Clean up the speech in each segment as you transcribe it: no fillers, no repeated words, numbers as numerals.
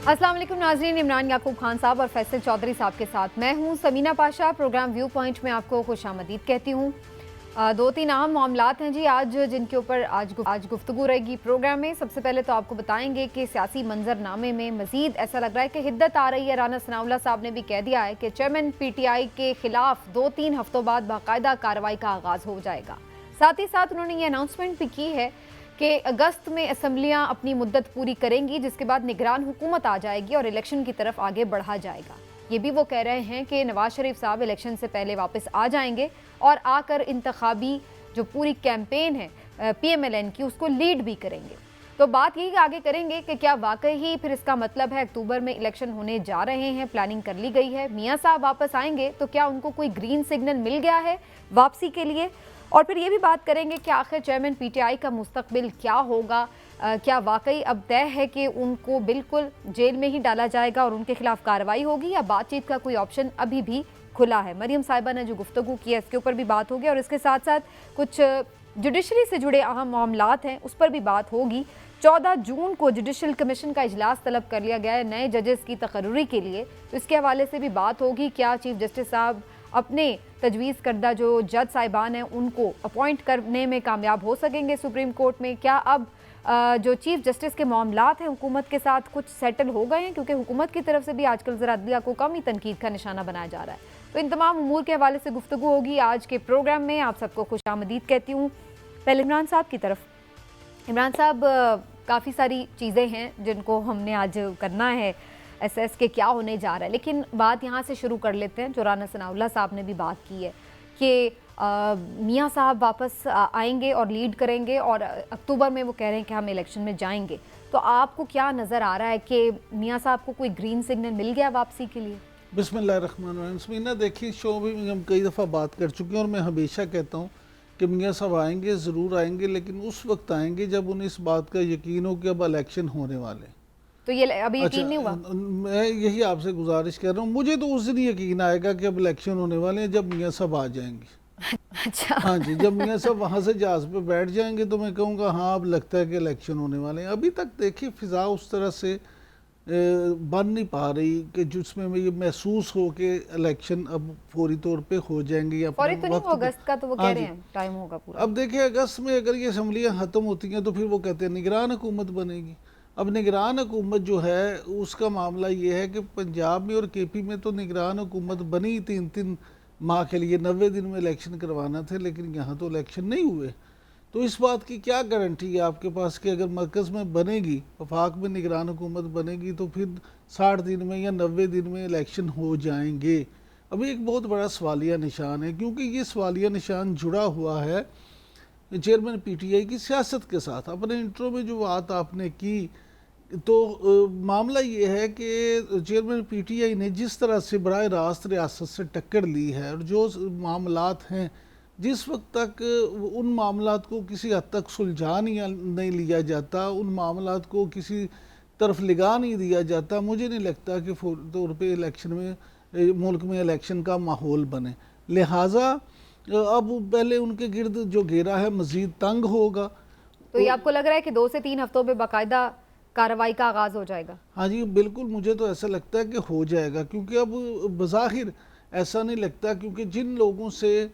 अस्सलाम वालेकुम नाज़रीन, इमरान याकूब खान साहब और फैसल चौधरी साहब के साथ मैं हूं Samina Pasha. Programme view point में आपको खुशामदीद कहती हूं। दो तीन अहम मामलात हैं जी आज, जिनके ऊपर आज गुफ्तगू रहेगी प्रोग्राम में। सबसे पहले तो आपको बताएंगे कि सियासी मंजरनामे में मजीद ऐसा लग रहा है कि हिद्दत आ रही है। राना सनाउल्लाह साहब ने भी कह दिया है कि चेयरमैन PTI के खिलाफ 2-3 हफ्तों बाद बाकायदा कार्रवाई का आगाज़ हो जाएगा। साथ ही साथ उन्होंने ये अनाउंसमेंट भी की है कि अगस्त में असम्बलियां अपनी मुद्दत पूरी करेंगी, जिसके बाद निगरान हुकूमत आ जाएगी और इलेक्शन की तरफ आगे बढ़ा जाएगा। ये भी वो कह रहे हैं कि नवाज शरीफ साहब इलेक्शन से पहले वापस आ जाएंगे और आकर इंतखाबी जो पूरी कैंपेन है PMLN की, उसको लीड भी करेंगे। तो बात यही आगे करेंगे कि क्या वाकई ही फिर इसका मतलब है अक्टूबर में इलेक्शन होने जा रहे हैं, प्लानिंग कर ली गई है। मियाँ साहब वापस आएंगे तो क्या उनको कोई ग्रीन सिग्नल मिल गया है वापसी के लिए। और फिर ये भी बात करेंगे कि आखिर चेयरमैन PTI का मुस्तकबिल क्या होगा। क्या वाकई अब तय है कि उनको बिल्कुल जेल में ही डाला जाएगा और उनके खिलाफ कार्रवाई होगी, या बातचीत का कोई ऑप्शन अभी भी खुला है। मरियम साहिबा ने जो गुफ्तगू की है इसके ऊपर भी बात होगी और इसके साथ साथ कुछ जुडिशरी से जुड़े अहम मामलात हैं उस पर भी बात होगी। 14 जून को जुडिशल कमीशन का इजलास तलब कर लिया गया है नए जजेस की तकर्रुरी के लिए, तो इसके हवाले से भी बात होगी। क्या चीफ जस्टिस साहब अपने तजवीज़ करदा जो जज साहिबान हैं उनको अपॉइंट करने में कामयाब हो सकेंगे सुप्रीम कोर्ट में। क्या अब जो चीफ जस्टिस के मामलात हैं हुकूमत के साथ कुछ सेटल हो गए हैं, क्योंकि हुकूमत की तरफ से भी आजकल ज़रा अदलिया को कम ही तनकीद का निशाना बनाया जा रहा है। तो इन तमाम उमूर के हवाले से गुफ्तगू होगी आज के प्रोग्राम में। आप सबको खुशामदीद कहती हूँ। पहले इमरान साहब की तरफ। इमरान साहब, काफ़ी सारी चीज़ें हैं जिनको हमने आज करना है, SS के क्या होने जा रहा है, लेकिन बात यहाँ से शुरू कर लेते हैं जो राना सनाउल्लाह साहब ने भी बात की है कि मियाँ साहब वापस आएंगे और लीड करेंगे और अक्टूबर में वो कह रहे हैं कि हम इलेक्शन में जाएंगे। तो आपको क्या नज़र आ रहा है कि मियाँ साहब को कोई ग्रीन सिग्नल मिल गया वापसी के लिए? बिस्मिल्लाहिर्रहमानिर्रहीम। समीना, देखिए, शो भी हम कई दफ़ा बात कर चुके हैं और मैं हमेशा कहता हूँ कि मियाँ साहब आएंगे, ज़रूर आएंगे, लेकिन उस वक्त आएंगे जब उन्हें इस बात का यकीन हो कि अब इलेक्शन होने वाले। तो ये अभी यकीन नहीं हुआ? मैं यही आपसे गुजारिश कर रहा हूँ, मुझे तो उस दिन यकीन आएगा कि अब इलेक्शन होने वाले हैं जब मियाँ साहब आ जाएंगे। अच्छा। हाँ जी, जब मियाँ साहब वहाँ से जहाज़ पे बैठ जाएंगे तो मैं कहूँगा हाँ, अब लगता है कि इलेक्शन होने वाले हैं। अभी तक देखिए फ़िज़ा उस तरह से बन नहीं पा रही कि जिसमें मैं ये महसूस हो कि इलेक्शन अब फौरी तौर पे हो जाएंगे या फौरी तो नहीं, अगस्त का तो वो कह रहे हैं टाइम होगा पूरा। अब देखिए, अगस्त में अगर ये असम्बलियाँ ख़त्म होती हैं तो फिर वो कहते हैं निगरान हुकूमत बनेगी। अब निगरान हुकूमत जो है उसका मामला ये है कि पंजाब में और KP में तो निगरान हुकूमत बनी 3-3 माह के लिए, 90 दिन में इलेक्शन करवाना थे, लेकिन यहाँ तो इलेक्शन नहीं हुए। तो इस बात की क्या गारंटी है आपके पास कि अगर मरकज़ में बनेगी, वफाक में निगरान हुकूमत बनेगी तो फिर 60 दिन में या 90 दिन में इलेक्शन हो जाएंगे? अभी एक बहुत बड़ा सवालिया निशान है, क्योंकि ये सवालिया निशान जुड़ा हुआ है चेयरमैन PTI की सियासत के साथ। अपने इंट्रो में जो बात आपने की तो मामला ये है कि चेयरमैन PTI ने जिस तरह से बराह रास्त रियासत से टक्कर ली है और जो मामलात हैं, जिस वक्त तक उन मामलात को किसी हद तक सुलझा नहीं लिया जाता, उन मामलात को किसी तरफ लगा नहीं दिया जाता, मुझे नहीं लगता कि फौरी तौर पे इलेक्शन में मुल्क में इलेक्शन का माहौल बने। लिहाजा अब पहले उनके गिर्द जो घेरा है मज़ीद तंग होगा। तो ये आपको लग रहा है कि 2 से 3 हफ्तों में बाकायदा कार्रवाई का आगाज़ हो जाएगा? हाँ जी, बिल्कुल, मुझे तो ऐसा लगता है कि हो जाएगा, क्योंकि अब बज़ाहिर ऐसा नहीं लगता, क्योंकि जिन लोगों से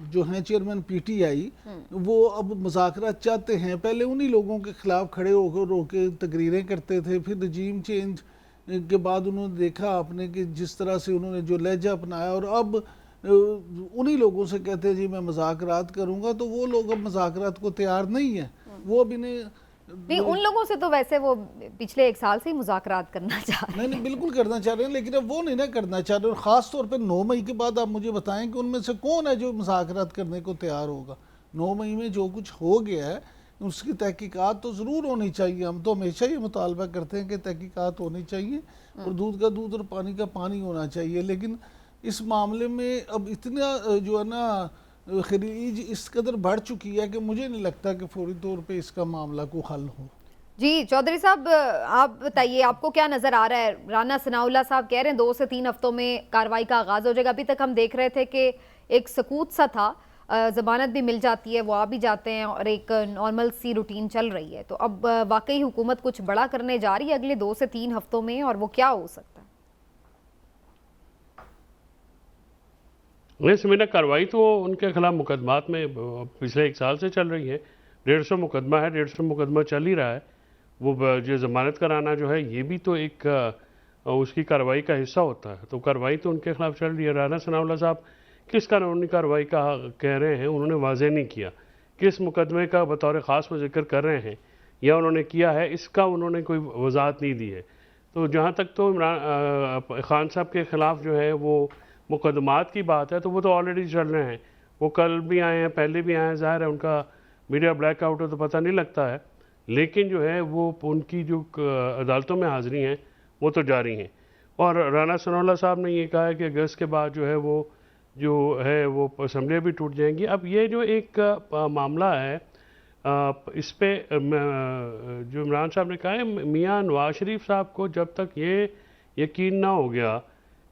जो हैं चेयरमैन PTI वो अब मुज़ाकरात चाहते हैं, पहले उन्हीं लोगों के ख़िलाफ़ खड़े होकर तकरीरें करते थे, फिर रजीम चेंज के बाद उन्होंने देखा आपने कि जिस तरह से उन्होंने जो लहजा अपनाया, और अब उन्हीं लोगों से कहते हैं जी मैं मुज़ाकरात करूँगा, तो वो लोग अब मुज़ाकरात को तैयार नहीं है। वो अब इन्हें नहीं, उन लोगों से तो वैसे वो पिछले 1 साल से ही मुज़ाकरात करना चाह रहे हैं। नहीं, बिल्कुल करना चाह रहे हैं, लेकिन अब वो नहीं ना करना चाह रहे। और ख़ास तौर पे 9 मई के बाद आप मुझे बताएं कि उनमें से कौन है जो मुज़ाकरात करने को तैयार होगा। 9 मई में जो कुछ हो गया है उसकी तहकीकात तो ज़रूर होनी चाहिए। हम तो हमेशा ये मुतालबा करते हैं कि तहकीकात होनी चाहिए और दूध का दूध और पानी का पानी होना चाहिए, लेकिन इस मामले में अब इतना जो है ना खरीज इस कदर बढ़ चुकी है कि मुझे नहीं लगता कि फौरी तौर पे इसका मामला को हल हो। जी चौधरी साहब, आप बताइए आपको क्या नज़र आ रहा है? राना सनाउल्लाह साहब कह रहे हैं 2 से 3 हफ्तों में कार्रवाई का आगाज़ हो जाएगा। अभी तक हम देख रहे थे कि एक सकूत सा था, ज़मानत भी मिल जाती है, वो आ भी जाते हैं और एक नॉर्मल सी रूटीन चल रही है। तो अब वाकई हुकूमत कुछ बड़ा करने जा रही है अगले 2 से 3 हफ्तों में, और वो क्या हो सकता है? नहीं समीना, कार्रवाई तो उनके खिलाफ मुकदमात में पिछले 1 साल से चल रही है। 150 मुकदमा है, 150 मुकदमा चल ही रहा है। वो जो ज़मानत कराना जो है ये भी तो एक उसकी कार्रवाई का हिस्सा होता है। तो कार्रवाई तो उनके खिलाफ चल रही है। राना सनाउल्लाह साहब किस कानूनी कार्रवाई का कह रहे हैं, उन्होंने वाज़ेह नहीं किया। किस मुकदमे का बतौर ख़ास वो जिक्र कर रहे हैं या उन्होंने किया है, इसका उन्होंने कोई वजाहत नहीं दी है। तो जहाँ तक तो इमरान खान साहब के ख़िलाफ़ जो है वो मुकदमात की बात है, तो वो तो ऑलरेडी चल रहे हैं। वो कल भी आए हैं, पहले भी आए हैं। ज़ाहिर है उनका मीडिया ब्लैकआउट है तो पता नहीं लगता है, लेकिन जो है वो उनकी जो अदालतों में हाज़िरी हैं वो तो जारी हैं। और राना सनाउल्लाह साहब ने ये कहा है कि अगस्त के बाद जो है वो असम्बलियाँ भी टूट जाएंगी। अब ये जो एक मामला है इस पे जो इमरान साहब ने कहा है, मियाँ नवाज शरीफ साहब को जब तक ये यकीन ना हो गया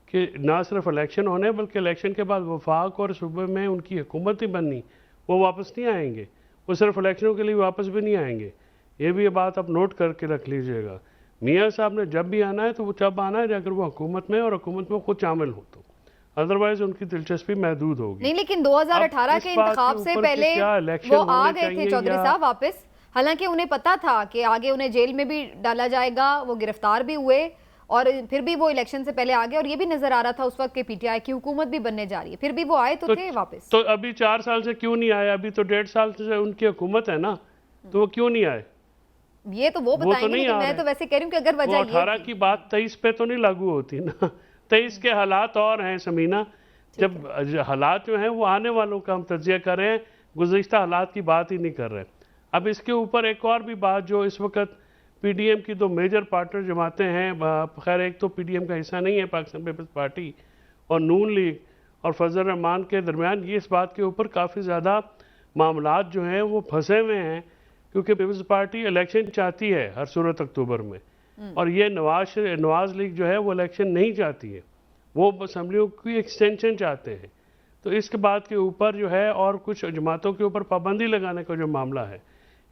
कि ना सिर्फ इलेक्शन होने बल्कि इलेक्शन के बाद वफाक और सूबे में उनकी हुकूमत ही बननी, वो वापस नहीं आएंगे। वो सिर्फ इलेक्शनों के लिए वापस भी नहीं आएंगे। ये भी ये बात आप नोट करके रख लीजिएगा। मियाँ साहब ने जब भी आना है तो वो जब आना है अगर वो हुकूमत में और हुकूमत में खुद शामिल हो, तो अदरवाइज उनकी दिलचस्पी महदूद होगी। नहीं, लेकिन 2018 के इंतखाब से पहले वो आ गए थे चौधरी साहब वापस, हालांकि उन्हें पता था कि आगे उन्हें जेल में भी डाला जाएगा। वो गिरफ्तार भी हुए और फिर भी वो इलेक्शन से पहले आ गए, और ये भी नजर आ रहा था उस वक्त के पीटीआई की हुकूमत भी बनने जा रही है, फिर भी वो आए तो थे वापस। तो अभी 4 साल से क्यों नहीं आए? अभी तो 1.5 साल से उनकी हुकूमत है ना, तो वो क्यों नहीं आए? ये तो वो बताएंगे, लेकिन मैं तो वैसे कह रही हूँ कि अगर वजह 18 की बात 23 पे तो नहीं लागू होती ना। 23 के हालात और हैं समीना। जब हालात जो हैं वो आने वालों का हम तज्जिया कर रहे हैं, गुज़िश्ता हालात की बात ही नहीं कर रहे। अब इसके ऊपर एक और भी बात जो इस वक्त पीडीएम की 2 मेजर पार्टनर जमातें हैं, खैर एक तो पीडीएम का हिस्सा नहीं है, पाकिस्तान पीपल्स पार्टी और नून लीग और फजल रहमान के दरमियान, ये इस बात के ऊपर काफ़ी ज़्यादा मामलात जो हैं वो फंसे हुए हैं, क्योंकि पीपल्स पार्टी इलेक्शन चाहती है हर सूरत अक्टूबर में, और ये नवाज लीग जो है वो इलेक्शन नहीं चाहती है, वो असम्बलियों की एक्सटेंशन चाहते हैं। तो इसके बात के ऊपर जो है और कुछ जमातों के ऊपर पाबंदी लगाने का जो मामला है,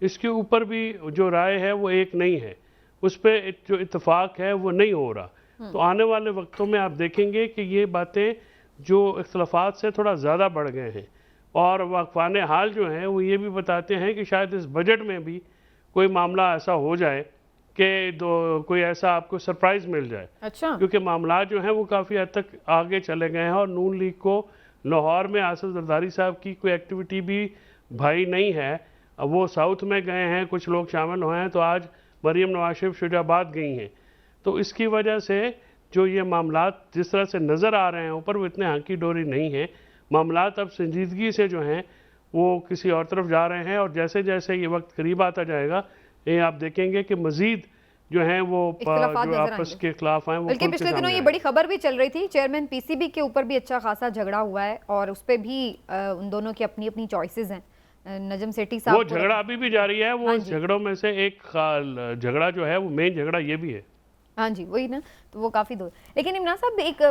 इसके ऊपर भी जो राय है वो एक नहीं है, उस पर जो इत्तेफाक है वो नहीं हो रहा। तो आने वाले वक्तों में आप देखेंगे कि ये बातें जो इख्तलाफात से थोड़ा ज़्यादा बढ़ गए हैं, और वाक़फ़ान हाल जो हैं वो ये भी बताते हैं कि शायद इस बजट में भी कोई मामला ऐसा हो जाए कि कोई ऐसा आपको सरप्राइज़ मिल जाए। अच्छा। क्योंकि मामला जो हैं वो काफ़ी हद तक आगे चले गए हैं, और नून लीग को लाहौर में आसिफ जरदारी साहब की कोई एक्टिविटी भी भाई नहीं है। अब वो साउथ में गए हैं, कुछ लोग शामिल हुए हैं, तो आज मरीम नवाज शरीफ शुजाबाद गई हैं। तो इसकी वजह से जो ये मामलात जिस तरह से नज़र आ रहे हैं ऊपर, वो इतने हाँकी डोरी नहीं है। मामलात अब संजीदगी से जो हैं वो किसी और तरफ जा रहे हैं, और जैसे जैसे ये वक्त करीब आता जाएगा, ये आप देखेंगे कि मजीद जो हैं वो जो आपस के खिलाफ हैं। बल्कि पिछले दिनों ये बड़ी खबर भी चल रही थी, चेयरमैन पीसीबी के ऊपर भी अच्छा खासा झगड़ा हुआ है, और उस पर भी उन दोनों की अपनी अपनी चॉइसेस हैं। नजम सेठी साहब, वो झगड़ा अभी भी जारी है। वो झगड़ों में से एक झगड़ा जो है वो मेन झगड़ा ये भी है। हाँ जी, वही ना, तो वो काफ़ी दूर। लेकिन इमरान साहब, एक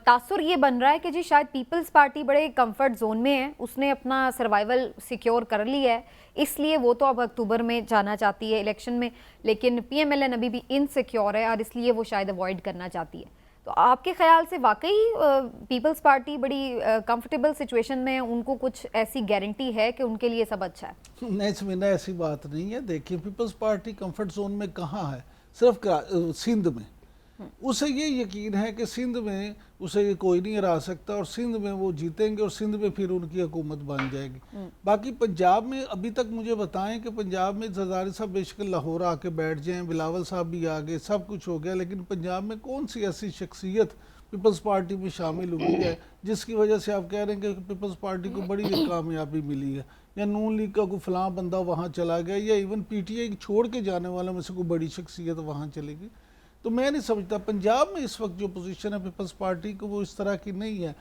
तासुर ये बन रहा है कि जी शायद पीपल्स पार्टी बड़े कंफर्ट जोन में है, उसने अपना सर्वाइवल सिक्योर कर लिया है, इसलिए वो तो अब अक्टूबर में जाना चाहती है इलेक्शन में, लेकिन पीएमएलएन अभी भी इनसिक्योर है और इसलिए वो शायद अवॉइड करना चाहती है। तो आपके ख्याल से वाकई पीपल्स पार्टी बड़ी कंफर्टेबल सिचुएशन में है, उनको कुछ ऐसी गारंटी है कि उनके लिए सब अच्छा है? नहीं समीना, ऐसी बात नहीं है। देखिए, पीपल्स पार्टी कंफर्ट जोन में कहाँ है? सिर्फ सिंध में। उसे ये यकीन है कि सिंध में उसे ये कोई नहीं हरा सकता, और सिंध में वो जीतेंगे, और सिंध में फिर उनकी हुकूमत बन जाएगी। बाकी पंजाब में अभी तक मुझे बताएं कि पंजाब में जरदारी साहब बेशक लाहौर आके बैठ जाएं, बिलावल साहब भी आ गए, सब कुछ हो गया, लेकिन पंजाब में कौन सी ऐसी शख्सियत पीपल्स पार्टी में शामिल हुई है जिसकी वजह से आप कह रहे हैं कि पीपल्स पार्टी को बड़ी कामयाबी मिली है, या नून लीग का कोई फलां बंदा वहाँ चला गया, या इवन पीटीआई छोड़ के जाने वालों में से कोई बड़ी शख्सियत वहाँ चलेगी? तो मैं नहीं समझता। पंजाब में इस वक्त जो पोजीशन है पीपल्स पार्टी को, वो इस तरह की नहीं है।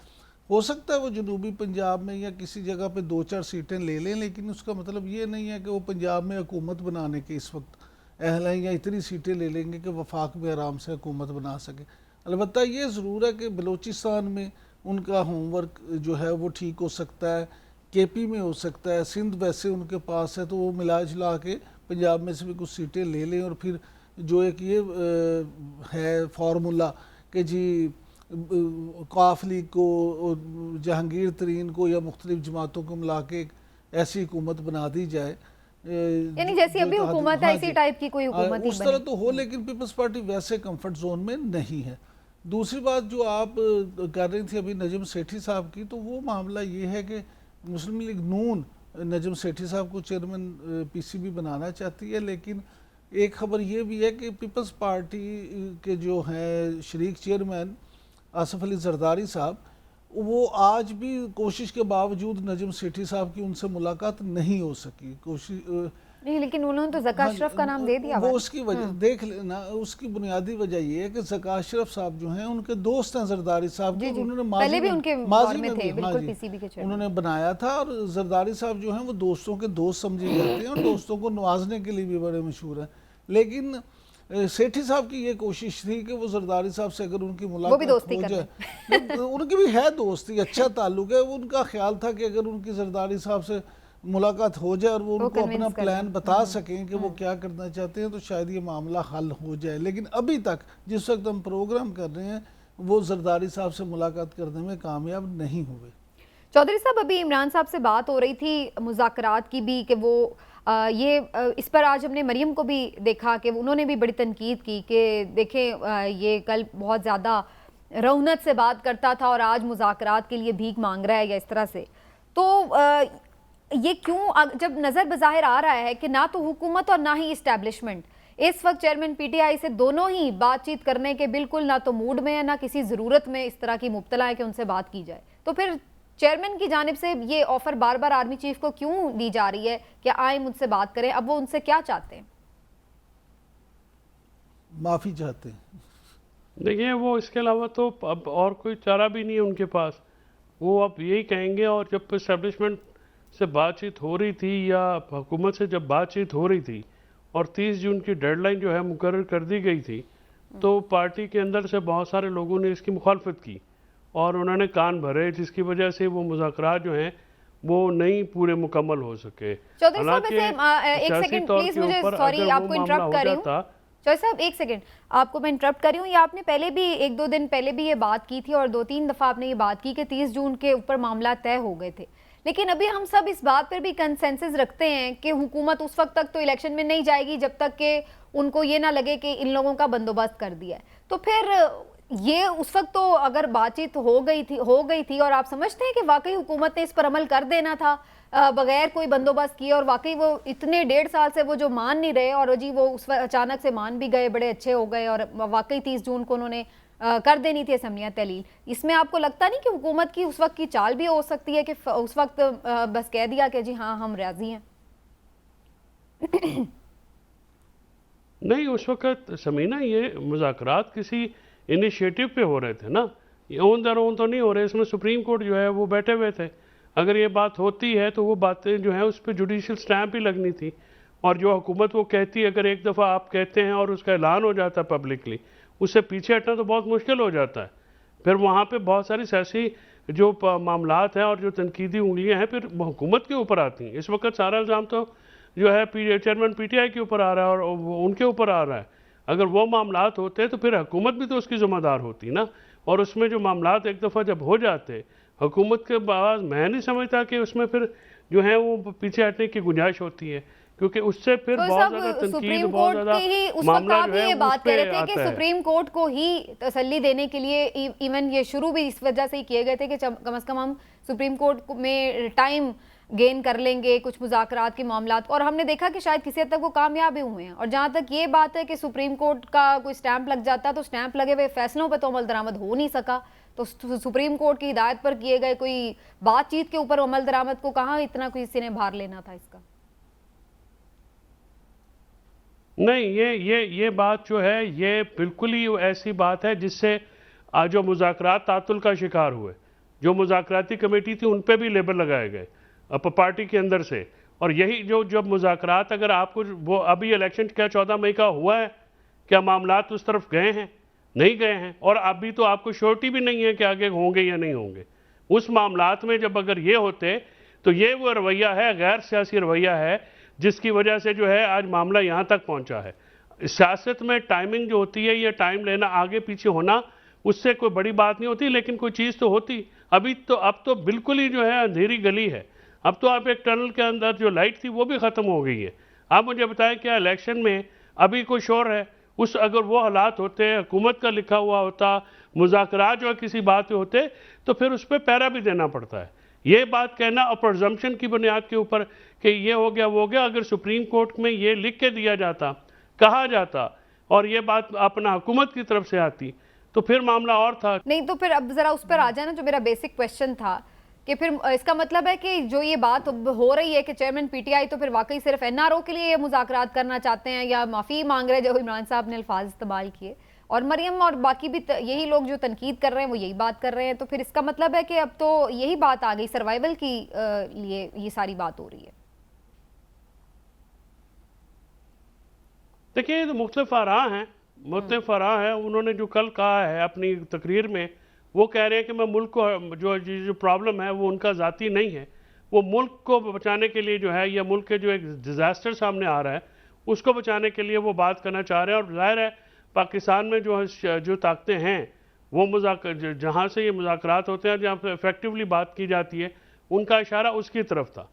हो सकता है वो जनूबी पंजाब में या किसी जगह पे 2-4 सीटें ले लें, लेकिन उसका मतलब ये नहीं है कि वो पंजाब में हुकूमत बनाने के इस वक्त अहल हैं, या इतनी सीटें ले लेंगे कि वफाक में आराम से हुकूमत बना सके। अलबत्ता ये ज़रूर है कि बलूचिस्तान में उनका होमवर्क जो है वो ठीक हो सकता है, केपी में हो सकता है, सिंध वैसे उनके पास है, तो वो मिला जुला के पंजाब में से भी कुछ सीटें ले लें और फिर जो एक ये है फार्मूला कि जी काफ लीग को, जहांगीर तरीन को या मुख्तलिफ जमातों को मिला के एक ऐसी हुकूमत बना दी जाए, यानी जैसी अभी हुकूमत है इसी टाइप की कोई हुकूमत ही उस तरह बने। तो हो, लेकिन पीपल्स पार्टी वैसे कंफर्ट जोन में नहीं है। दूसरी बात जो आप कर रही थी अभी नजम सेठी साहब की, तो वो मामला ये है कि मुस्लिम लीग नून नजम सेठी साहब को चेयरमैन पीसीबी बनाना चाहती है, लेकिन एक खबर ये भी है कि पीपल्स पार्टी के जो हैं शरीक चेयरमैन आसिफ अली जरदारी साहब, वो आज भी कोशिश के बावजूद नजम सेठी साहब की उनसे मुलाकात नहीं हो सकी। कोशिश नहीं, लेकिन उन्होंने तो ज़का अशरफ का नाम दे दिया। वो उसकी वजह देख लेना, उसकी बुनियादी वजह ये है कि ज़का अशरफ साहब जो हैं उनके दोस्त हैं जरदारी साहब के, उन्होंने पहले भी उनके माजी में थे, हाँ बिल्कुल जी, पीसीबी के चेयरमैन उन्होंने बनाया था। और जरदारी साहब जो हैं वो दोस्तों के दोस्त समझे जाते हैं और दोस्तों को नवाजने के लिए भी बड़े मशहूर हैं। लेकिन सेठी साहब की ये कोशिश थी कि वो जरदारी साहब से अगर उनकी मुलाकात हो जाए, उनकी भी है दोस्ती, अच्छा ताल्लुक है, उनका ख्याल था कि अगर उनकी जरदारी साहब से मुलाकात हो जाए और वो उनको अपना प्लान बता सकें कि वो क्या करना चाहते हैं, तो शायद ये मामला हल हो जाए। लेकिन अभी तक जिस वक्त हम प्रोग्राम कर रहे हैं वो जरदारी साहब से मुलाकात करने में कामयाब नहीं हुए। चौधरी साहब, अभी इमरान साहब से बात हो रही थी मुज़ाकरात की भी कि वो इस पर आज हमने मरियम को भी देखा कि उन्होंने भी बड़ी तनकीद की कि देखें ये कल बहुत ज़्यादा रौनक से बात करता था और आज मुज़ाकरात के लिए भीख मांग रहा है या इस तरह से। तो ये क्यों, जब नज़र बज़ाहिर आ रहा है कि ना तो हुकूमत और ना ही इस्टेब्लिशमेंट इस वक्त चेयरमैन पीटीआई से दोनों ही बातचीत करने के बिल्कुल ना तो मूड में है, ना किसी ज़रूरत में इस तरह की मुब्तला है कि उनसे बात की जाए, तो फिर चेयरमैन की जानिब से ये ऑफर बार बार आर्मी चीफ को क्यों दी जा रही है कि आए मुझसे बात करें? अब वो उनसे क्या चाहते हैं? माफी चाहते हैं। देखिए, वो इसके अलावा तो अब और कोई चारा भी नहीं है उनके पास। वो अब यही कहेंगे। और जब इस्टेब्लिशमेंट से बातचीत हो रही थी या हुकूमत से जब बातचीत हो रही थी और 30 जून की डेडलाइन जो है मुकर्रर कर दी गई थी, तो पार्टी के अंदर से बहुत सारे लोगों ने इसकी मुखालफत की और उन्होंने कान भरे, जिसकी वजह से वो मुज़ाकरात जो हैं वो नहीं पूरे मुकम्मल हो सके। चौधरी साहब, एक सेकंड प्लीज, मुझे सॉरी आपको इंटरप्ट कर रही हूँ। चौधरी साहब एक सेकंड, आपको मैं इंटरप्ट कर रही हूँ। ये आपने पहले भी 1-2 दिन पहले भी ये बात की थी और 2-3 दफ़ा आपने ये बात की कि 30 जून के ऊपर मामला तय हो गए थे, लेकिन अभी हम सब इस बात पर भी कंसेंसस रखते हैं कि हुकूमत उस वक्त तक तो इलेक्शन में नहीं जाएगी जब तक कि उनको ये ना लगे कि इन लोगों का बंदोबस्त कर दिया है। तो फिर ये उस वक्त तो अगर बातचीत हो गई थी और आप समझते हैं कि वाकई हुकूमत ने इस पर अमल कर देना था बगैर कोई बंदोबस्त किए, और वाकई वो इतने 1.5 साल से वो जो मान नहीं रहे और जी वो उस वक्त अचानक से मान भी गए, बड़े अच्छे हो गए और वाकई 30 जून को उन्होंने कर देनी थी असम्बलियाँ तहलील। इसमें आपको लगता नहीं कि हुकूमत की उस वक्त की चाल भी हो सकती है कि उस वक्त बस कह दिया कि जी हाँ हम राजी हैं? नहीं, उस वक्त समीना ये मुज़ाकरात किसी इनिशिएटिव पे हो रहे थे ना, ये ऑन द ओन तो नहीं हो रहे। इसमें सुप्रीम कोर्ट जो है वो बैठे हुए थे। अगर ये बात होती है तो वो बातें जो हैं उस पर जुडिशल स्टैंप ही लगनी थी। और जो हुकूमत वो कहती है, अगर एक दफ़ा आप कहते हैं और उसका ऐलान हो जाता है पब्लिकली, उससे पीछे हटना तो बहुत मुश्किल हो जाता है। फिर वहाँ पे बहुत सारी सियासी जो मामलात हैं और जो तनकीदी उंगलियाँ हैं फिर हुकूमत के ऊपर आती हैं। इस वक्त सारा इल्ज़ाम तो जो है चेयरमैन पीटीआई के ऊपर आ रहा है और उनके ऊपर आ रहा है। अगर वो मामलात होते तो फिर हुकूमत भी तो उसकी ज़िम्मेदार होती ना। और उसमें जो मामलात एक दफ़ा जब हो जाते हुकूमत के बाद, मैं नहीं समझता कि उसमें फिर जो है वो पीछे हटने की गुंजाइश होती है, क्योंकि उससे फिर तो बहुत ज़्यादा तनकीद, बहुत ज़्यादा मामला जो है ये बात कर रहे थे कि सुप्रीम कोर्ट को ही तसल्ली देने के लिए इवन ये शुरू भी इस वजह से ही किए गए थे कि कम से कम हम सुप्रीम कोर्ट में टाइम गेन कर लेंगे कुछ मुज़ाकरात के मामलात, और हमने देखा कि शायद किसी हद तक वो कामयाब भी हुए हैं। और जहाँ तक ये बात है कि सुप्रीम कोर्ट का कोई स्टैंप लग जाता है तो स्टैंप लगे हुए फैसलों पर तो अमल दरामद हो नहीं सका। तो सुप्रीम कोर्ट की हिदायत पर किए गए कोई बातचीत के ऊपर अमल दरामद को कहाँ इतना किसी ने भार लेना था इसका? नहीं, ये बात जो है ये बिल्कुल ही ऐसी बात है जिससे आज जो मुज़ाकरात तातुल का शिकार हुए, जो मुज़ाकराती कमेटी थी उन पे भी लेबल लगाए गए पार्टी के अंदर से। और यही जो जब मुज़ाकरात, अगर आपको वो अभी इलेक्शन क्या 14 मई का हुआ है, क्या मामलात उस तरफ गए हैं? नहीं गए हैं। और अभी तो आपको श्योरिटी भी नहीं है कि आगे होंगे या नहीं होंगे। उस मामलात में जब अगर ये होते तो ये वो रवैया है, गैर सियासी रवैया है, जिसकी वजह से जो है आज मामला यहाँ तक पहुँचा है। सियासत में टाइमिंग जो होती है, ये टाइम लेना, आगे पीछे होना, उससे कोई बड़ी बात नहीं होती, लेकिन कोई चीज़ तो होती। अब तो बिल्कुल ही जो है अंधेरी गली है। अब तो आप एक टनल के अंदर जो लाइट थी वो भी ख़त्म हो गई है। आप मुझे बताएं, क्या इलेक्शन में अभी कोई शोर है? उस अगर वो हालात होते, हुकूमत का लिखा हुआ होता, मुज़ाकरात जो किसी बात पे होते, तो फिर उस पर पैरा भी देना पड़ता है। ये बात कहना और प्रजम्पशन की बुनियाद के ऊपर कि ये हो गया वो हो गया, अगर सुप्रीम कोर्ट में ये लिख के दिया जाता, कहा जाता, और ये बात अपना हुकूमत की तरफ से आती, तो फिर मामला और था। नहीं तो फिर अब जरा उस पर आ जाए ना, जो मेरा बेसिक क्वेश्चन था कि फिर इसका मतलब है कि जो ये बात हो रही है कि चेयरमैन पीटीआई तो फिर वाकई सिर्फ एनआरओ के लिए ये मुज़ाकरात करना चाहते हैं या माफ़ी मांग रहे हैं, जो इमरान साहब ने अल्फाज इस्तेमाल किए, और मरियम और बाकी भी यही लोग जो तनकीद कर रहे हैं वो यही बात कर रहे हैं। तो फिर इसका मतलब है कि अब तो यही बात आ गई, सर्वाइवल की लिए ये सारी बात हो रही है। देखिए, ये तो मुख्तलिफ आरा हैं, मुख्तलिफ आरा है। उन्होंने जो कल कहा है अपनी तकरीर में, वो कह रहे हैं कि मैं मुल्क को जो प्रॉब्लम है वो उनका ज़ाती नहीं है, वो मुल्क को बचाने के लिए जो है, या मुल्क के जो एक डिज़ास्टर सामने आ रहा है उसको बचाने के लिए वो बात करना चाह रहे हैं। और जाहिर है पाकिस्तान में जो ताकतें हैं, वो जहाँ से ये मुज़ाकरात होते हैं, जहाँ पर इफेक्टिवली बात की जाती है, उनका इशारा उसकी तरफ था।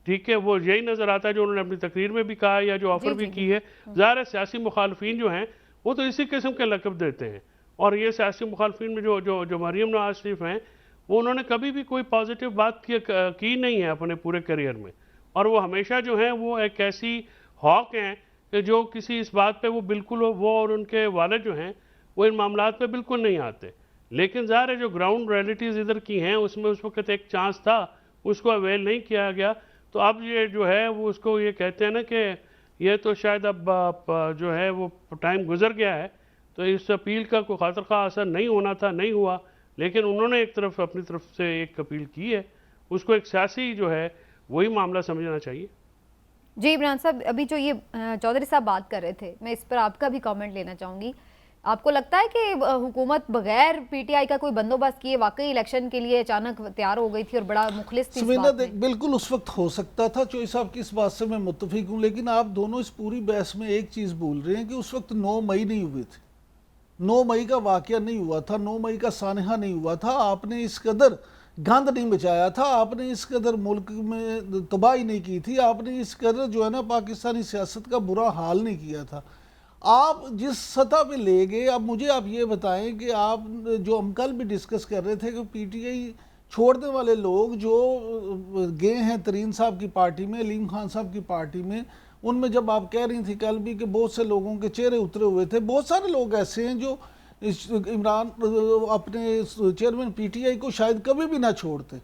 ठीक है, वो यही नज़र आता है जो उन्होंने अपनी तकरीर में भी कहा या जो ऑफर भी की है। ज़ाहिर है सियासी मुखालफिन जो हैं वो तो इसी किस्म के लक़ब देते हैं, और ये सियासी मुखालफिन में जो मरियम नवाज शरीफ हैं, वो उन्होंने कभी भी कोई पॉजिटिव बात की नहीं है अपने पूरे करियर में, और वो हमेशा जो है वो एक ऐसी हॉक हैं कि जो किसी इस बात पे वो बिल्कुल, वो और उनके वालिद जो हैं वो इन मामलात पे बिल्कुल नहीं आते। लेकिन ज़ाहिर है जो ग्राउंड रियलिटीज़ इधर की हैं, उसमें उस वक्त एक चांस था, उसको अवेल नहीं किया गया। तो अब ये जो है वो उसको ये कहते हैं ना कि ये तो शायद अब जो है वो टाइम गुजर गया है, तो इस अपील का कोई खातिर खा असर नहीं होना था, नहीं हुआ। लेकिन उन्होंने एक तरफ अपनी तरफ से एक अपील की है, उसको एक सियासी जो है वही मामला समझना चाहिए। जी इमरान साहब, अभी जो ये चौधरी साहब बात कर रहे थे, मैं इस पर आपका भी कमेंट लेना चाहूँगी। आपको लगता है कि हुकूमत बगैर पीटीआई का कोई बंदोबस्त किए वाकई इलेक्शन के लिए अचानक तैयार हो गई थी और बड़ा मुखलिस थी? बिल्कुल उस वक्त हो सकता था, चौधरी साहब की इस बात से मैं मुत्तफिक हूँ, लेकिन आप दोनों इस पूरी बहस में एक चीज़ भूल रहे हैं कि उस वक्त 9 मई नहीं हुए थे, 9 मई का वाक़या नहीं हुआ था, 9 मई का सानहा नहीं हुआ था। आपने इस कदर गंद नहीं बचाया था, आपने इस कदर मुल्क में तबाही नहीं की थी, आपने इस कदर जो है ना पाकिस्तानी सियासत का बुरा हाल नहीं किया था। आप जिस सतह पे ले गए, अब मुझे आप ये बताएं कि आप जो हम कल भी डिस्कस कर रहे थे कि पीटीआई छोड़ने वाले लोग जो गए हैं तरीन साहब की पार्टी में, अलीम खान साहब की पार्टी में, उनमें जब आप कह रही थी कल भी कि बहुत से लोगों के चेहरे उतरे हुए थे, बहुत सारे लोग ऐसे हैं जो इमरान अपने चेयरमैन पीटीआई को शायद कभी भी ना छोड़ते।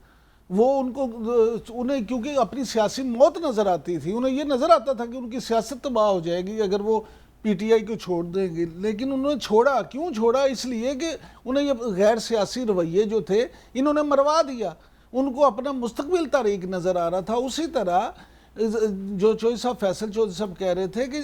वो उन्हें क्योंकि अपनी सियासी मौत नज़र आती थी, उन्हें ये नज़र आता था कि उनकी सियासत तबाह हो जाएगी अगर वो पीटीआई को छोड़ देंगे। लेकिन उन्होंने छोड़ा, क्यों छोड़ा? इसलिए कि उन्हें ये गैर सियासी रवैये जो थे इन्होंने मरवा दिया, उनको अपना मुस्तकबिल तारीख नज़र आ रहा था। उसी तरह जो चौधरी साहब, फैसल चौधरी साहब कह रहे थे कि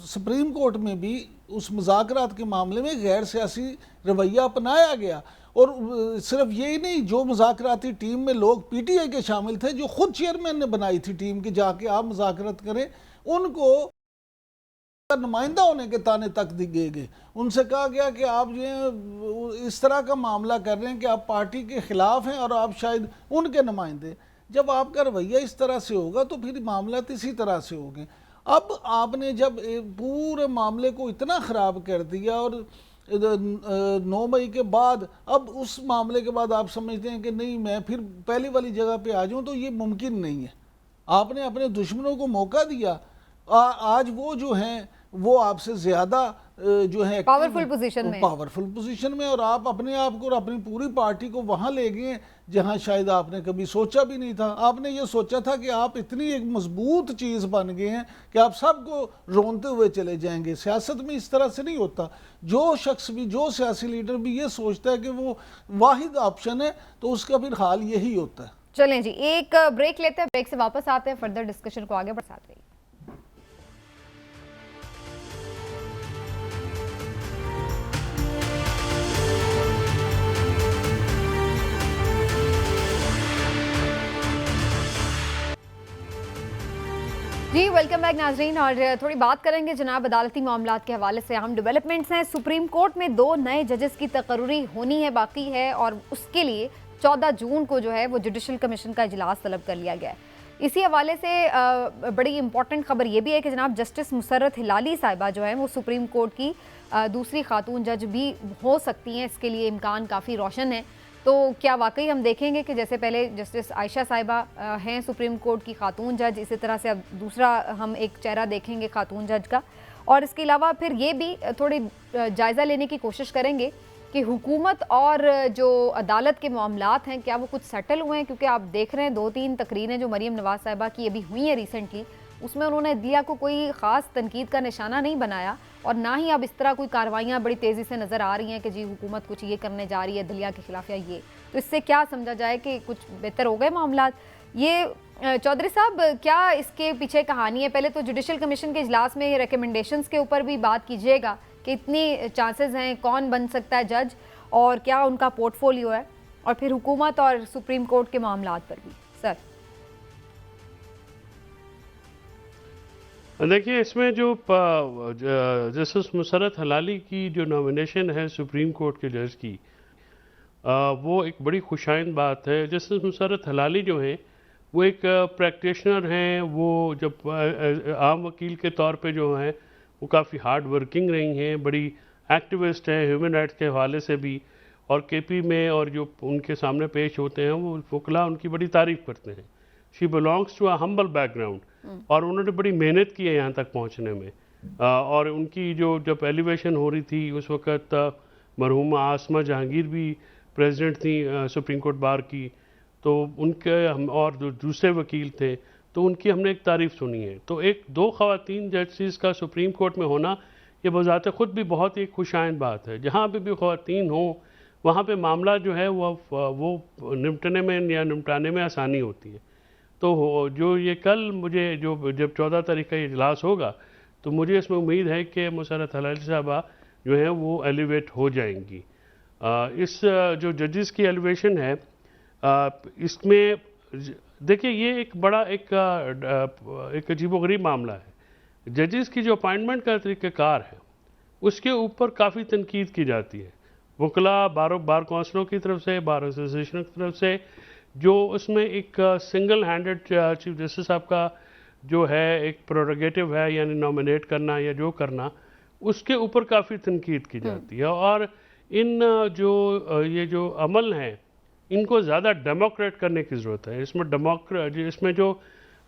सुप्रीम कोर्ट में भी उस मुज़ाकरात के मामले में गैर सियासी रवैया अपनाया गया, और सिर्फ यही नहीं, जो मुज़ाकराती टीम में लोग पीटीआई के शामिल थे, जो खुद चेयरमैन ने बनाई थी टीम की जाके आप मुज़ाकरात करें, उनको नुमाइंदा होने के ताने तक दिए गए। उनसे कहा गया कि आप ये इस तरह का मामला कर रहे हैं कि आप पार्टी के खिलाफ हैं और आप शायद उनके नुमाइंदे। जब आपका रवैया इस तरह से होगा तो फिर मामला इसी तरह से होंगे। अब आपने जब पूरे मामले को इतना ख़राब कर दिया, और 9 मई के बाद अब उस मामले के बाद आप समझते हैं कि नहीं मैं फिर पहली वाली जगह पे आ जाऊं, तो ये मुमकिन नहीं है। आपने अपने दुश्मनों को मौका दिया, आज वो जो हैं वो आपसे ज़्यादा जो है पावरफुल पोजीशन में, और आप अपने आप को और अपनी पूरी पार्टी को वहाँ ले गए जहाँ शायद आपने कभी सोचा भी नहीं था। आपने ये सोचा था कि आप इतनी एक मजबूत चीज़ बन गए हैं कि आप सबको रोनते हुए चले जाएंगे। सियासत में इस तरह से नहीं होता। जो शख्स भी, जो सियासी लीडर भी ये सोचता है कि वो वाहिद ऑप्शन है, तो उसका फिर हाल यही होता है। चलें जी, एक ब्रेक लेते हैं, ब्रेक से वापस आते हैं, फर्दर डिस्कशन को आगे बढ़ाते रहिए। जी वेलकम बैक नाजरीन। और थोड़ी बात करेंगे जनाब अदालती मामलात के हवाले से अहम डेवलपमेंट्स हैं। सुप्रीम कोर्ट में 2 नए जजेस की तकर्री होनी है बाकी है और उसके लिए 14 जून को जो है वो जुडिशल कमीशन का इजलास तलब कर लिया गया है। इसी हवाले से बड़ी इंपॉर्टेंट खबर ये भी है कि जनाब जस्टिस मुसर्रत हिलाली साहिबा जो है वो सुप्रीम कोर्ट की दूसरी खातून जज भी हो सकती हैं। इसके लिए इम्कान काफ़ी रोशन है। तो क्या वाकई हम देखेंगे कि जैसे पहले जस्टिस आयशा साहिबा हैं सुप्रीम कोर्ट की खातून जज, इसी तरह से अब दूसरा हम एक चेहरा देखेंगे खातून जज का। और इसके अलावा फिर ये भी थोड़ी जायज़ा लेने की कोशिश करेंगे कि हुकूमत और जो अदालत के मामलात हैं क्या वो कुछ सेटल हुए हैं, क्योंकि आप देख रहे हैं 2-3 तकरीरें जो मरीम नवाज साहिबा की अभी हुई हैं रिसेंटली, उसमें उन्होंने दिया को कोई ख़ास तनकीद का निशाना नहीं बनाया और ना ही अब इस तरह कोई कार्रवाइयाँ बड़ी तेज़ी से नज़र आ रही हैं कि जी हुकूमत कुछ ये करने जा रही है दलिया के खिलाफ या ये। तो इससे क्या समझा जाए कि कुछ बेहतर हो गए मामलात? ये चौधरी साहब क्या इसके पीछे कहानी है? पहले तो जुडिशल कमीशन के इजलास में रिकमेंडेशंस के ऊपर भी बात कीजिएगा कि इतनी चांसेस हैं, कौन बन सकता है जज और क्या उनका पोर्टफोलियो है, और फिर हुकूमत और सुप्रीम कोर्ट के मामलात पर भी। सर देखिए, इसमें जो जस्टिस मुसर्रत हलाली की जो नॉमिनेशन है सुप्रीम कोर्ट के जज की, वो एक बड़ी खुशाइंद बात है। जस्टिस मुसर्रत हलाली जो हैं वो एक प्रैक्टिशनर हैं। वो जब आम वकील के तौर पे जो हैं वो काफ़ी हार्ड वर्किंग रही हैं, बड़ी एक्टिविस्ट हैं ह्यूमन राइट्स के हवाले से भी, और केपी में और जो उनके सामने पेश होते हैं वो वकला उनकी बड़ी तारीफ़ करते हैं। She belongs to a humble background और उन्होंने बड़ी मेहनत की है यहाँ तक पहुँचने में। और उनकी जो जब एलिवेशन हो रही थी उस वक़्त मरहूमा आसमा जहांगीर भी प्रेसिडेंट थी सुप्रीम कोर्ट बार की, तो उनके हम और जो दूसरे वकील थे तो उनकी हमने एक तारीफ़ सुनी है। तो एक 2 ख़वातीन जजेस का सुप्रीम कोर्ट में होना ये बज़ाते ख़ुद भी बहुत ही खुशाइंद बात है। जहाँ पे भी ख़वातीन हो वहाँ पे मामला जो है वो निपटने में या निपटाने में आसानी होती है। तो जो ये कल मुझे जो जब 14 तारीख का इजलास होगा तो मुझे इसमें उम्मीद है कि मुसर्रत हलाली साहबा जो है वो एलिवेट हो जाएंगी। इस जो जजेस की एलिवेशन है इसमें देखिए ये एक बड़ा एक अजीबोगरीब मामला है। जजेस की जो अपॉइंटमेंट का तरीक़ाकार है उसके ऊपर काफ़ी तनकीद की जाती है वकला, बार काउंसिलों की तरफ से, बार एसोसिएशन की तरफ से, जो उसमें एक सिंगल हैंडेड चीफ जस्टिस साहब का जो है एक प्रोरोगेटिव है, यानी नॉमिनेट करना या जो करना, उसके ऊपर काफ़ी तनकीद की जाती है। और इन ये जो अमल हैं इनको ज़्यादा डेमोक्रेट करने की ज़रूरत है। इसमें जो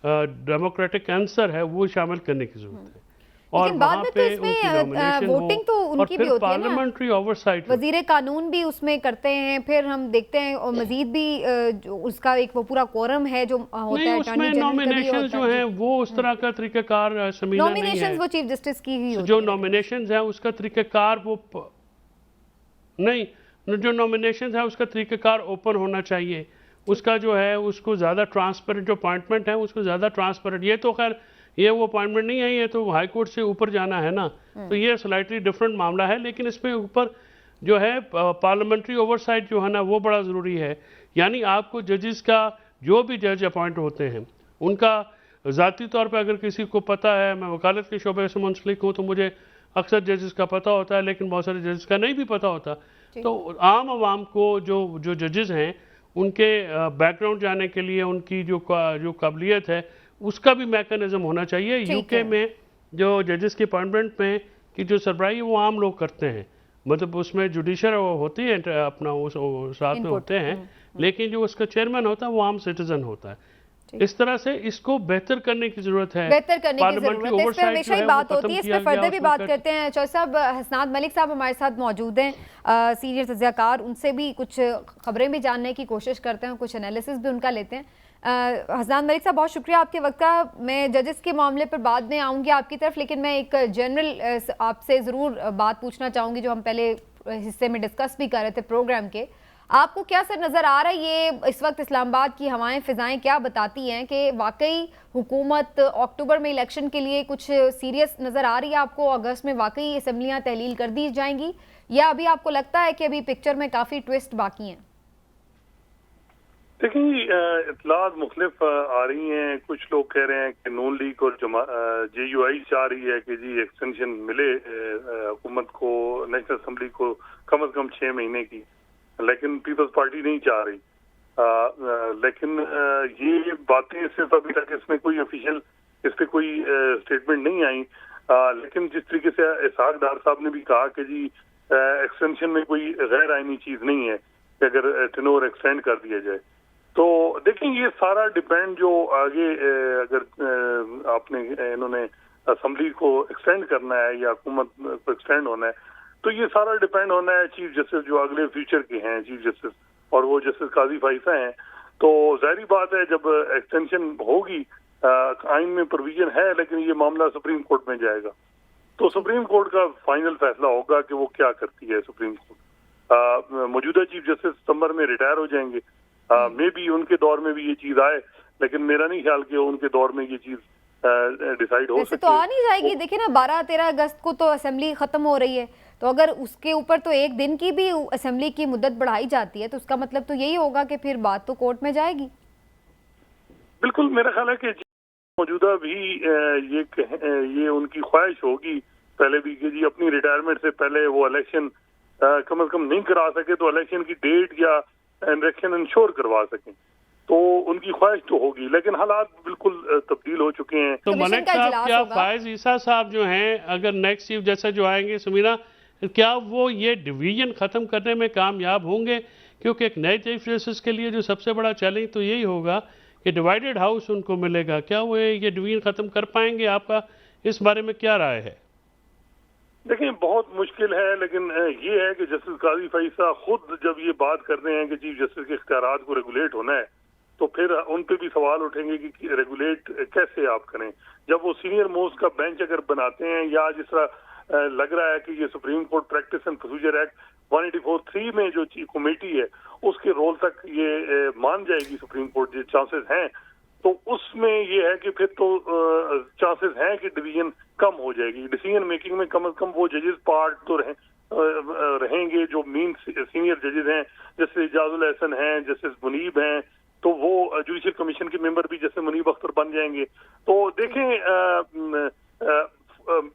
डेमोक्रेटिक आंसर है वो शामिल करने की ज़रूरत है। और बाद में तो इसमें वोटिंग तो उनकी भी होती है ना, पार्लियामेंट्री ओवरसाइट, वजीर कानून भी उसमें करते हैं, फिर हम देखते हैं और मजीद भी उसका एक वो पूरा कोरम है जो होता है। उसमें नॉमिनेशन जो हैं वो उस तरह का तरीक़ाकार समीना नहीं है। वो चीफ जस्टिस की ही जो नॉमिनेशन है उसका तरीक़ाकार वो नहीं, जो नॉमिनेशन है उसका तरीक़ाकार ओपन होना चाहिए। उसका जो है उसको ज़्यादा ट्रांसपेरेंट, जो अपॉइंटमेंट है उसको ज़्यादा ट्रांसपेरेंट, ये तो खैर ये वो अपॉइंटमेंट नहीं है, ये तो हाई कोर्ट से ऊपर जाना है ना, तो ये स्लाइटली डिफरेंट मामला है। लेकिन इसमें ऊपर जो है पार्लियामेंट्री ओवरसाइट जो है ना वो बड़ा ज़रूरी है। यानी आपको जजेस का, जो भी जज अपॉइंट होते हैं उनका ज़ाती तौर पर अगर किसी को पता है, मैं वकालत के शोबे से मुंसलिक हूँ तो मुझे अक्सर जजेस का पता होता है, लेकिन बहुत सारे जजेस का नहीं भी पता होता। तो आम आवाम को जो जजेस हैं उनके बैकग्राउंड जाने के लिए उनकी जो काबिलियत है उसका भी मैकेनिज्म होना चाहिए। यूके में जो जजेस की अपॉइंटमेंट में की जो सरबराही वो आम लोग करते हैं, मतलब उसमें जुडिशर होती है अपना वो साथ में होते हैं, लेकिन जो उसका चेयरमैन होता है वो आम सिटीजन होता है। इस तरह से इसको बेहतर करने की जरूरत है, बेहतर करने की जरूरत है। इस पर हमेशा ही बात होती है, इस पर फर्दर भी बात करते हैं। चौधरी साहब, हसनात मलिक साहब हमारे साथ मौजूद हैं, सीनियर तज्ज़ियाकार, उनसे भी कुछ खबरें भी जानने की कोशिश करते हैं, कुछ एनालिसिस भी उनका लेते हैं। हसनात मलिक साहब, बहुत शुक्रिया आपके वक्त का। मैं जजेस के मामले पर बाद में आऊँगी आपकी तरफ, लेकिन मैं एक जनरल आपसे ज़रूर बात पूछना चाहूँगी जो हम पहले हिस्से में डिस्कस भी कर रहे थे प्रोग्राम के। आपको क्या सर नज़र आ रहा है, ये इस वक्त इस्लामाबाद की हवाएं फ़िज़ाएं क्या बताती हैं कि वाकई हुकूमत अक्टूबर में इलेक्शन के लिए कुछ सीरियस नज़र आ रही है आपको? अगस्त में वाकई असम्बलियाँ तहलील कर दी जाएंगी या अभी आपको लगता है कि अभी पिक्चर में काफ़ी ट्विस्ट बाकी हैं? देखिए इतलात मुख्तलिफ आ रही हैं। कुछ लोग कह रहे हैं कि नून लीग और JUI चाह रही है कि जी एक्सटेंशन मिले हुकूमत को, नेशनल असम्बली को कम से कम 6 महीने की, लेकिन पीपल्स पार्टी नहीं चाह रही। लेकिन ये बातें सिर्फ अभी तक इसमें कोई ऑफिशियल इस पर कोई स्टेटमेंट नहीं आई। लेकिन जिस तरीके से इसहाक डार साहब ने भी कहा कि जी एक्सटेंशन में कोई गैर आईनी चीज़ नहीं है कि अगर टेनोर एक्सटेंड कर दिया जाए। तो देखें ये सारा डिपेंड जो आगे अगर आपने इन्होंने असम्बली को एक्सटेंड करना है या हुकूमत को एक्सटेंड होना है, तो ये सारा डिपेंड होना है चीफ जस्टिस जो अगले फ्यूचर के हैं चीफ जस्टिस, और वो जस्टिस काजी फाइसा हैं। तो जाहिर बात है जब एक्सटेंशन होगी, आइन में प्रोविजन है, लेकिन ये मामला सुप्रीम कोर्ट में जाएगा, तो सुप्रीम कोर्ट का फाइनल फैसला होगा कि वो क्या करती है सुप्रीम कोर्ट। मौजूदा चीफ जस्टिस सितंबर में रिटायर हो जाएंगे, मे बी उनके दौर में भी ये चीज आए, लेकिन मेरा नहीं ख्याल कि उनके दौर में ये चीज डिसाइड हो सकती है। तो आ नहीं जाएगी। देखिए ना 12-13 अगस्त को तो असेंबली खत्म हो रही है, तो अगर उसके ऊपर तो एक दिन की भी असेंबली की मुद्दत बढ़ाई जाती है तो उसका मतलब तो यही होगा कि फिर बात तो कोर्ट में जाएगी। बिल्कुल, मेरा ख्याल है कि मौजूदा भी ये उनकी ख्वाहिश होगी पहले भी कि जी अपनी रिटायरमेंट से पहले वो इलेक्शन कम से कम नहीं करा सके तो इलेक्शन की डेट या इलेक्शन इंश्योर करवा सकें, तो उनकी ख्वाहिश तो होगी, लेकिन हालात बिल्कुल तब्दील हो चुके हैं। तो मलिक साहब, क्या फायज ईसा साहब जो हैं अगर नेक्स्ट चीफ जैसा जो आएंगे समीना, क्या वो ये डिवीजन खत्म करने में कामयाब होंगे? क्योंकि एक नए चीफ जस्टिस के लिए जो सबसे बड़ा चैलेंज तो यही होगा कि डिवाइडेड हाउस उनको मिलेगा। क्या वो ये डिवीजन खत्म कर पाएंगे? आपका इस बारे में क्या राय है? देखिए बहुत मुश्किल है, लेकिन ये है कि जस्टिस काजी फैसा खुद जब ये बात कर रहे हैं कि चीफ जस्टिस के इख्तियारात को रेगुलेट होना है, तो फिर उन पे भी सवाल उठेंगे कि रेगुलेट कैसे आप करें। जब वो सीनियर मोस्ट का बेंच अगर बनाते हैं, या जिस तरह लग रहा है कि ये supreme court practice and procedure act 184(3) में जो कमेटी है उसके रोल तक ये मान जाएगी सुप्रीम कोर्ट, जो चांसेस हैं, तो उसमें ये है कि फिर तो चांसेस हैं कि डिवीजन कम हो जाएगी। डिसीजन मेकिंग में कम से कम वो जजेस पार्ट तो रहेंगे जो मेन सीनियर जजेस हैं, जैसे इजाजुल एहसन हैं, जस्टिस मुनीब हैं, तो वो जुडिशल कमीशन के मेंबर भी जैसे मुनीब अख्तर बन जाएंगे। तो देखें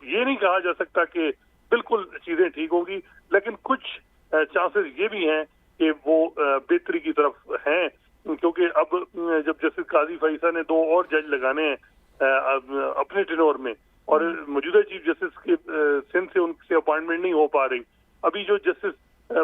ये नहीं कहा जा सकता कि बिल्कुल चीजें ठीक होगी, लेकिन कुछ चांसेस ये भी हैं कि वो बेहतरी की तरफ हैं, क्योंकि अब जब जस्टिस काजी फैसा ने 2 और जज लगाने हैं अपने टेनोर में, और मौजूदा चीफ जस्टिस के सिंध से उनसे अपॉइंटमेंट नहीं हो पा रही। अभी जो जस्टिस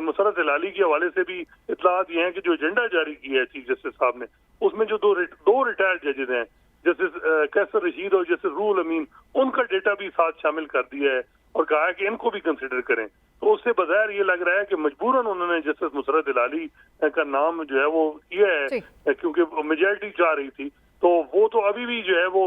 मुसरत हिलाली के हवाले से भी इत्तलात ये हैं कि जो एजेंडा जारी किया है चीफ जस्टिस साहब ने, उसमें जो दो रिटायर्ड जजेस हैं, जस्टिस कैसर रशीद और जस्टिस रूहुल अमीन, उनका डेटा भी साथ शामिल कर दिया है और कहा है कि इनको भी कंसिडर करें। तो उससे बज़ाहिर ये लग रहा है कि मजबूरन उन्होंने जस्टिस मुसरत हिलाली का नाम जो है वो किया है, क्योंकि मेजॉरिटी चाह रही थी। तो वो तो अभी भी जो है वो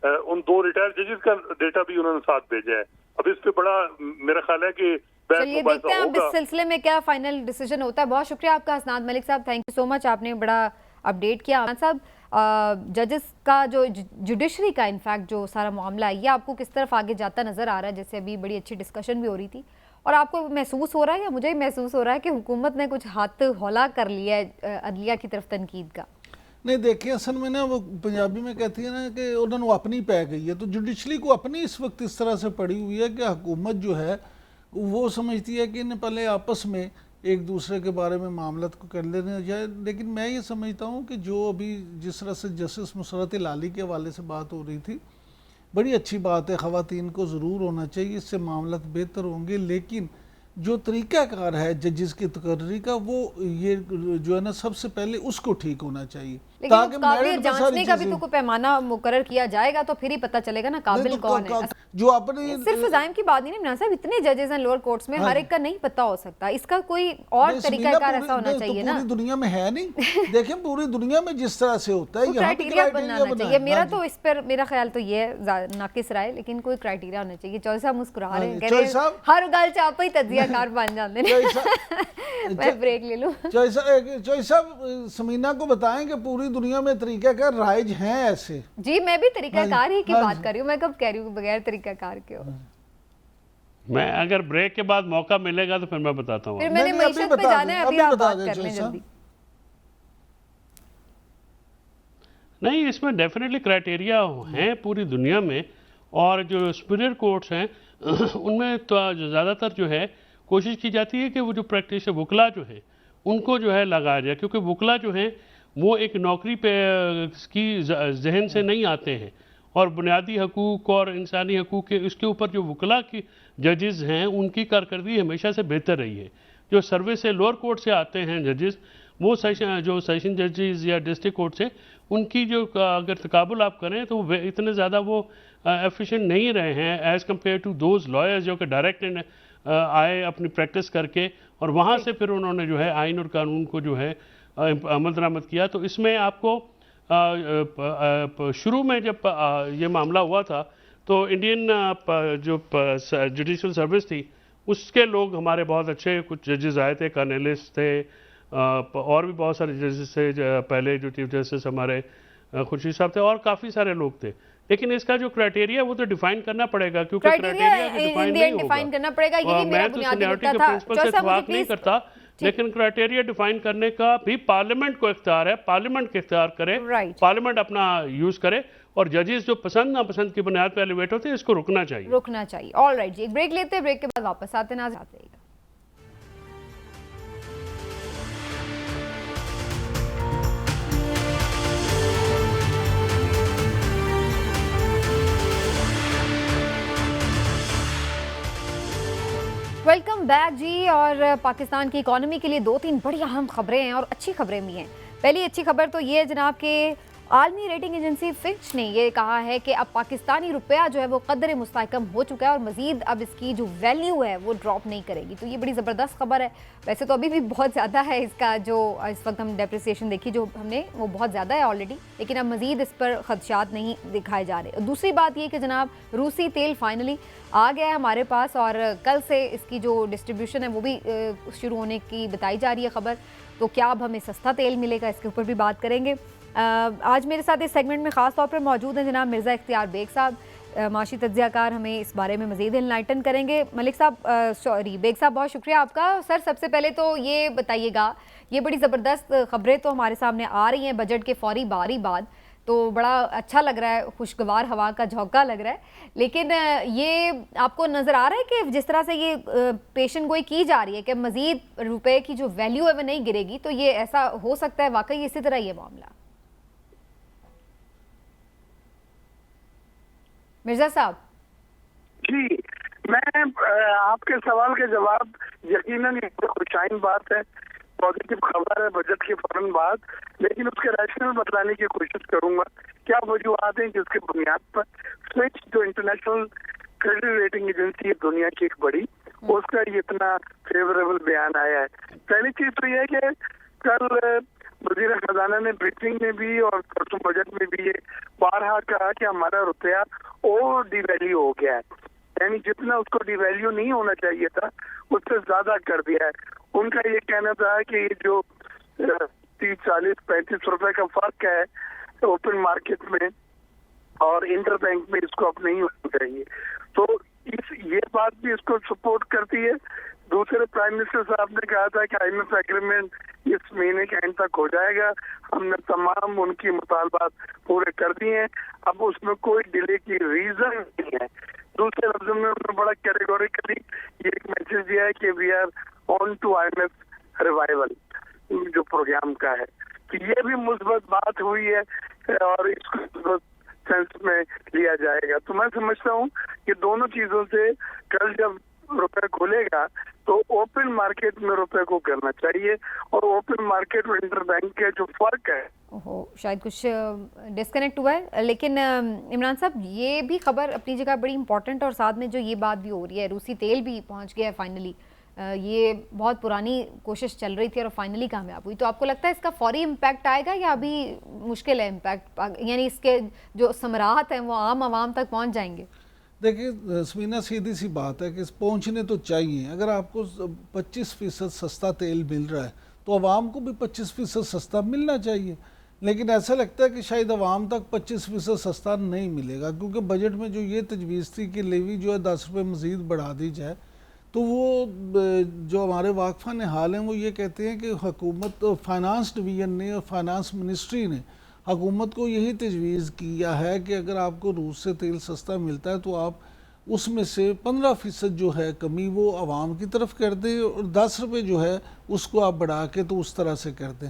उन 2 रिटायर्ड जजेस का डेटा भी उन्होंने साथ भेजा है। अब इस पे बड़ा मेरा ख्याल है कि चलिए देखते हैं अब इस सिलसिले में क्या फाइनल डिसीजन होता है। बहुत शुक्रिया आपका हसनात मलिक साहब, थैंक यू सो मच, आपने बड़ा अपडेट किया। साहब जजेस का जो जुडिशरी का इनफैक्ट जो सारा मामला है, ये आपको किस तरफ आगे जाता नजर आ रहा है? जैसे अभी बड़ी अच्छी डिस्कशन भी हो रही थी, और आपको महसूस हो रहा है या मुझे महसूस हो रहा है कि हुकूमत ने कुछ हाथ हौला कर लिया है अदलिया की तरफ तनकीद का? नहीं देखिए, असल में ना वो पंजाबी में कहती है ना कि उन्होंने अपनी पै गई है, तो जुडिशरी को अपनी इस वक्त इस तरह से पड़ी हुई है कि हुकूमत जो है वो समझती है कि इन्हें पहले आपस में एक दूसरे के बारे में मामलत को कर लेना चाहिए। लेकिन मैं ये समझता हूँ कि जो अभी जिस तरह से जस्टिस मुसरत हिलाली के हवाले से बात हो रही थी, बड़ी अच्छी बात है, ख़वातीन को ज़रूर होना चाहिए, इससे मामलत बेहतर होंगे। लेकिन जो तरीक़ाकार है जजेस की तकर्री का, वो ये जो है ना सबसे पहले उसको ठीक होना चाहिए, ताकि जांचने का भी तो कोई पैमाना मुकर्रर किया जाएगा, तो फिर ही पता चलेगा ना काबिल कौन है। जो अपने सिर्फ फ़ज़ाइम की बात नहीं ना साहब, इतने जजेस हैं लोअर कोर्ट्स में, हर एक का नहीं पता हो सकता, इसका कोई और तरीकाकार ऐसा होना चाहिए ना। पूरी दुनिया में है नहीं, देखें पूरी दुनिया में जिस तरह से होता है क्राइटेरिया बनाना चाहिए। मेरा तो इस पर मेरा ख्याल तो ये नाकिस राय, लेकिन कोई क्राइटेरिया होना चाहिए। चौधरी साहब मुस्कुरा रहे हैं, कह रहे हैं हर गल च आप ही तजियाकार बन जाते हैं। मैं ब्रेक ले लूं। चौधरी साहब समीना को बताएं कि पूरी दुनिया में तरीकाकार राइज हैं ऐसे। जी मैं भी तरीकाकार ही की बात कर रही हूँ, मैं कब कह रही हूँ बगैर तरीकाकार के हो। मैं अगर ब्रेक के बाद मौका मिलेगा तो फिर मैं बताता हूँ। फिर मैंने मईशत पे जाना है, अभी आप बात कर लें जल्दी। नहीं, इसमें डेफिनेटली क्राइटेरिया हैं पूरी दुनिया में, और जो सुपीरियर कोर्ट्स हैं उनमें तो ज़्यादातर जो है कोशिश की जाती है कि वो जो प्रैक्टिस वकला जो है उनको जो है लगाया जाए, क्योंकि वकला जो हैं वो एक नौकरी पे की जहन से नहीं आते हैं, और बुनियादी हकूक़ और इंसानी हकूक़ के इसके ऊपर जो वकला की जजेस हैं उनकी कारकर्दगी हमेशा से बेहतर रही है। जो सर्विस से लोअर कोर्ट से आते हैं जजेस, वो सेशन जजेस या डिस्ट्रिक्ट कोर्ट से, उनकी जो अगर तकाबुल आप करें तो इतने ज़्यादा वो एफिशिएंट नहीं रहे हैं as compared to those lawyers जो कि डायरेक्ट आए अपनी प्रैक्टिस करके और वहाँ से फिर उन्होंने जो है आइन और कानून को जो है अमल दरामद किया। तो इसमें आपको शुरू में जब ये मामला हुआ था तो इंडियन जो जुडिशल सर्विस थी उसके लोग हमारे बहुत अच्छे कुछ जजेस आए थे, कर्नलिस्ट थे, और भी बहुत सारे जजेस थे, पहले जो चीफ जस्टिस हमारे खुर्शीद साहब थे, और काफ़ी सारे लोग थे। लेकिन इसका जो क्राइटेरिया वो तो डिफाइन करना पड़ेगा, क्योंकि क्राइटेरिया डिफाइन नहीं होगा। करना पड़ेगा, यही मेरा बुनियादी मुद्दा था। प्रिंसिपल से इत्तेफाक नहीं करता, लेकिन क्राइटेरिया डिफाइन करने का भी पार्लियामेंट को इख्तियार है, पार्लियामेंट के इख्तियार करे, पार्लियामेंट अपना यूज करे, और जजेस जो पसंद नापसंद की बुनियाद पर एलिवेट होते हैं इसको रुकना चाहिए। ऑल राइट जी, एक ब्रेक लेते हैं, ब्रेक के बाद वापस आते हैं। वेलकम बैक जी। और पाकिस्तान की इकोनॉमी के लिए 2-3 बड़ी अहम खबरें हैं और अच्छी खबरें भी हैं। पहली अच्छी खबर तो ये है जनाब के आलमी रेटिंग एजेंसी फिच ने ये कहा है कि अब पाकिस्तानी रुपया जो है वो कदर मुस्तहकम हो चुका है और मज़ीद अब इसकी जो वैल्यू है वो ड्रॉप नहीं करेगी। तो ये बड़ी ज़बरदस्त खबर है। वैसे तो अभी भी बहुत ज़्यादा है इसका, जो इस वक्त हम डेप्रिसिएशन देखी जो हमने वो बहुत ज़्यादा है ऑलरेडी, लेकिन अब मज़ीद इस पर खदशात नहीं दिखाए जा रहे। दूसरी बात ये कि जनाब रूसी तेल फाइनली आ गया है हमारे पास और कल से इसकी जो डिस्ट्रीब्यूशन है वो भी शुरू होने की बताई जा रही है खबर। तो क्या अब हमें सस्ता तेल मिलेगा, इसके ऊपर भी बात करेंगे। आज मेरे साथ इस सेगमेंट में ख़ास तौर पर मौजूद हैं जनाब मिर्ज़ा इख्तियार बेग साहब, माशी तज्ज़ियाकार, हमें इस बारे में मज़ीद इनलाइटन करेंगे। मलिक साहब, सॉरी बेग साहब, बहुत शुक्रिया आपका। सर सबसे पहले तो ये बताइएगा, ये बड़ी ज़बरदस्त ख़बरें तो हमारे सामने आ रही हैं बजट के फौरी बारी बाद, तो बड़ा अच्छा लग रहा है, खुशगवार हवा का झोंका लग रहा है। लेकिन ये आपको नज़र आ रहा है कि जिस तरह से ये पेशन गोई की जा रही है कि मज़ीद रुपए की जो वैल्यू है वो नहीं गिरेगी, तो ये ऐसा हो सकता है वाकई इसी तरह ये मामला? मिर्जा साहब जी, मैं आपके सवाल के जवाब यकीनन खुशाइन बात है, पॉजिटिव खबर है बजट के फौरन बाद, लेकिन उसके रैशनल बतलाने की कोशिश करूंगा। क्या वजूहत हैं जिसके बुनियाद पर स्विच जो इंटरनेशनल क्रेडिट रेटिंग एजेंसी है दुनिया की एक बड़ी, उसका ये इतना फेवरेबल बयान आया है। पहली चीज तो यह है कि कल वज़ीर खजाना ने ब्रीफिंग में भी और परसों बजट में भी ये बारहा कहा कि हमारा रुपया ओवर डिवैल्यू हो गया है, यानी जितना उसको डिवैल्यू नहीं होना चाहिए था उससे ज्यादा कर दिया है। उनका ये कहना था कि ये जो 30-40-35 रुपए का फर्क है ओपन मार्केट में और इंटर बैंक में, इसको अब नहीं होना चाहिए। तो ये बात भी इसको सपोर्ट करती है। दूसरे प्राइम मिनिस्टर साहब ने कहा था कि IMF एग्रीमेंट इस महीने के एंड तक हो जाएगा, हमने तमाम उनकी मुतालबात पूरे कर दिए हैं, अब उसमें कोई डिले की रीजन नहीं है। दूसरे लफ्जों में उन्होंने बड़ा कैटेगोरिकली ये एक मैसेज दिया है कि we are on to IMF revival जो प्रोग्राम का है। तो ये भी मुस्बत बात हुई है और इसको मुस्बत सेंस में लिया जाएगा। तो मैं समझता हूँ कि दोनों चीजों से कल जब रुपए खुलेगा तो ओपन मार्केट में रुपए को करना चाहिए, और ओपन मार्केट और इंटर बैंक के जो फर्क है शायद कुछ डिस्कनेक्ट हुआ है। लेकिन इमरान साहब ये भी खबर अपनी जगह बड़ी इंपॉर्टेंट, और साथ में जो ये बात भी हो रही है रूसी तेल भी पहुंच गया है फाइनली। ये बहुत पुरानी कोशिश चल रही थी और फाइनली कामयाब हुई। तो आपको लगता है इसका फौरी इम्पैक्ट आएगा या अभी मुश्किल है इम्पैक्ट, यानी इसके जो समराहत हैं वो आम आवाम तक पहुँच जाएंगे? देखिए समीना, सीधी सी बात है कि पहुंचने तो चाहिए। अगर आपको 25% सस्ता तेल मिल रहा है तो आवाम को भी 25% सस्ता मिलना चाहिए। लेकिन ऐसा लगता है कि शायद आवाम तक 25% सस्ता नहीं मिलेगा, क्योंकि बजट में जो ये तजवीज़ थी कि लेवी जो है 10 रुपये मज़ीद बढ़ा दी जाए, तो वो जो हमारे वाकफ़ा ने हाल हैं वो ये कहते हैं कि हुकूमत फाइनेंस डिवीज़न ने और फाइनेंस मिनिस्ट्री ने हुकूमत को यही तजवीज़ किया है कि अगर आपको रूस से तेल सस्ता मिलता है तो आप उसमें से 15% जो है कमी वो आवाम की तरफ कर दें और 10 रुपये जो है उसको आप बढ़ा के तो उस तरह से कर दें।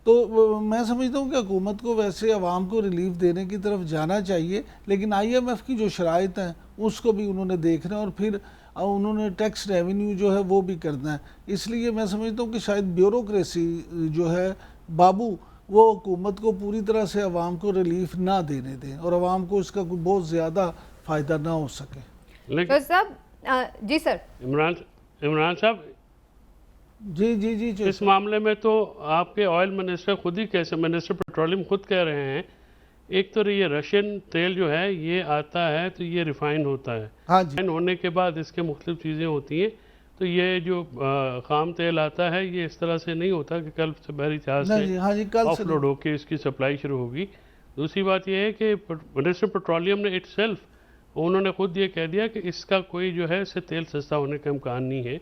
तो मैं समझता हूँ कि हुकूमत को वैसे आवाम को रिलीफ देने की तरफ जाना चाहिए, लेकिन IMF की जो शराइत हैं उसको भी उन्होंने देखना है और फिर उन्होंने टैक्स रेवेन्यू जो है वो भी करना है। इसलिए मैं समझता हूँ कि शायद ब्यूरोक्रेसी जो है बाबू वो हुकूमत को पूरी तरह से आवाम को रिलीफ ना देने दें और आवाम को इसका कोई बहुत ज़्यादा फ़ायदा ना हो सके। तो साहब जी सर इमरान साहब जी इस मामले में तो आपके ऑयल मिनिस्टर खुद ही कैसे मिनिस्टर पेट्रोलियम खुद कह रहे हैं, एक तो ये रशियन तेल जो है ये आता है तो ये रिफाइन होता है, हाँ जी, रिफाइन होने के बाद इसके मुख्तलिफ चीज़ें होती हैं, तो ये जो खाम तेल आता है ये इस तरह से नहीं होता कि कल से बहरी जहाज से ऑफलोड होकर इसकी सप्लाई शुरू होगी। दूसरी बात यह है कि मिनिस्टर पेट्रोलियम ने इटसेल्फ उन्होंने खुद ये कह दिया कि इसका कोई जो है इससे तेल सस्ता होने का इम्कान नहीं है,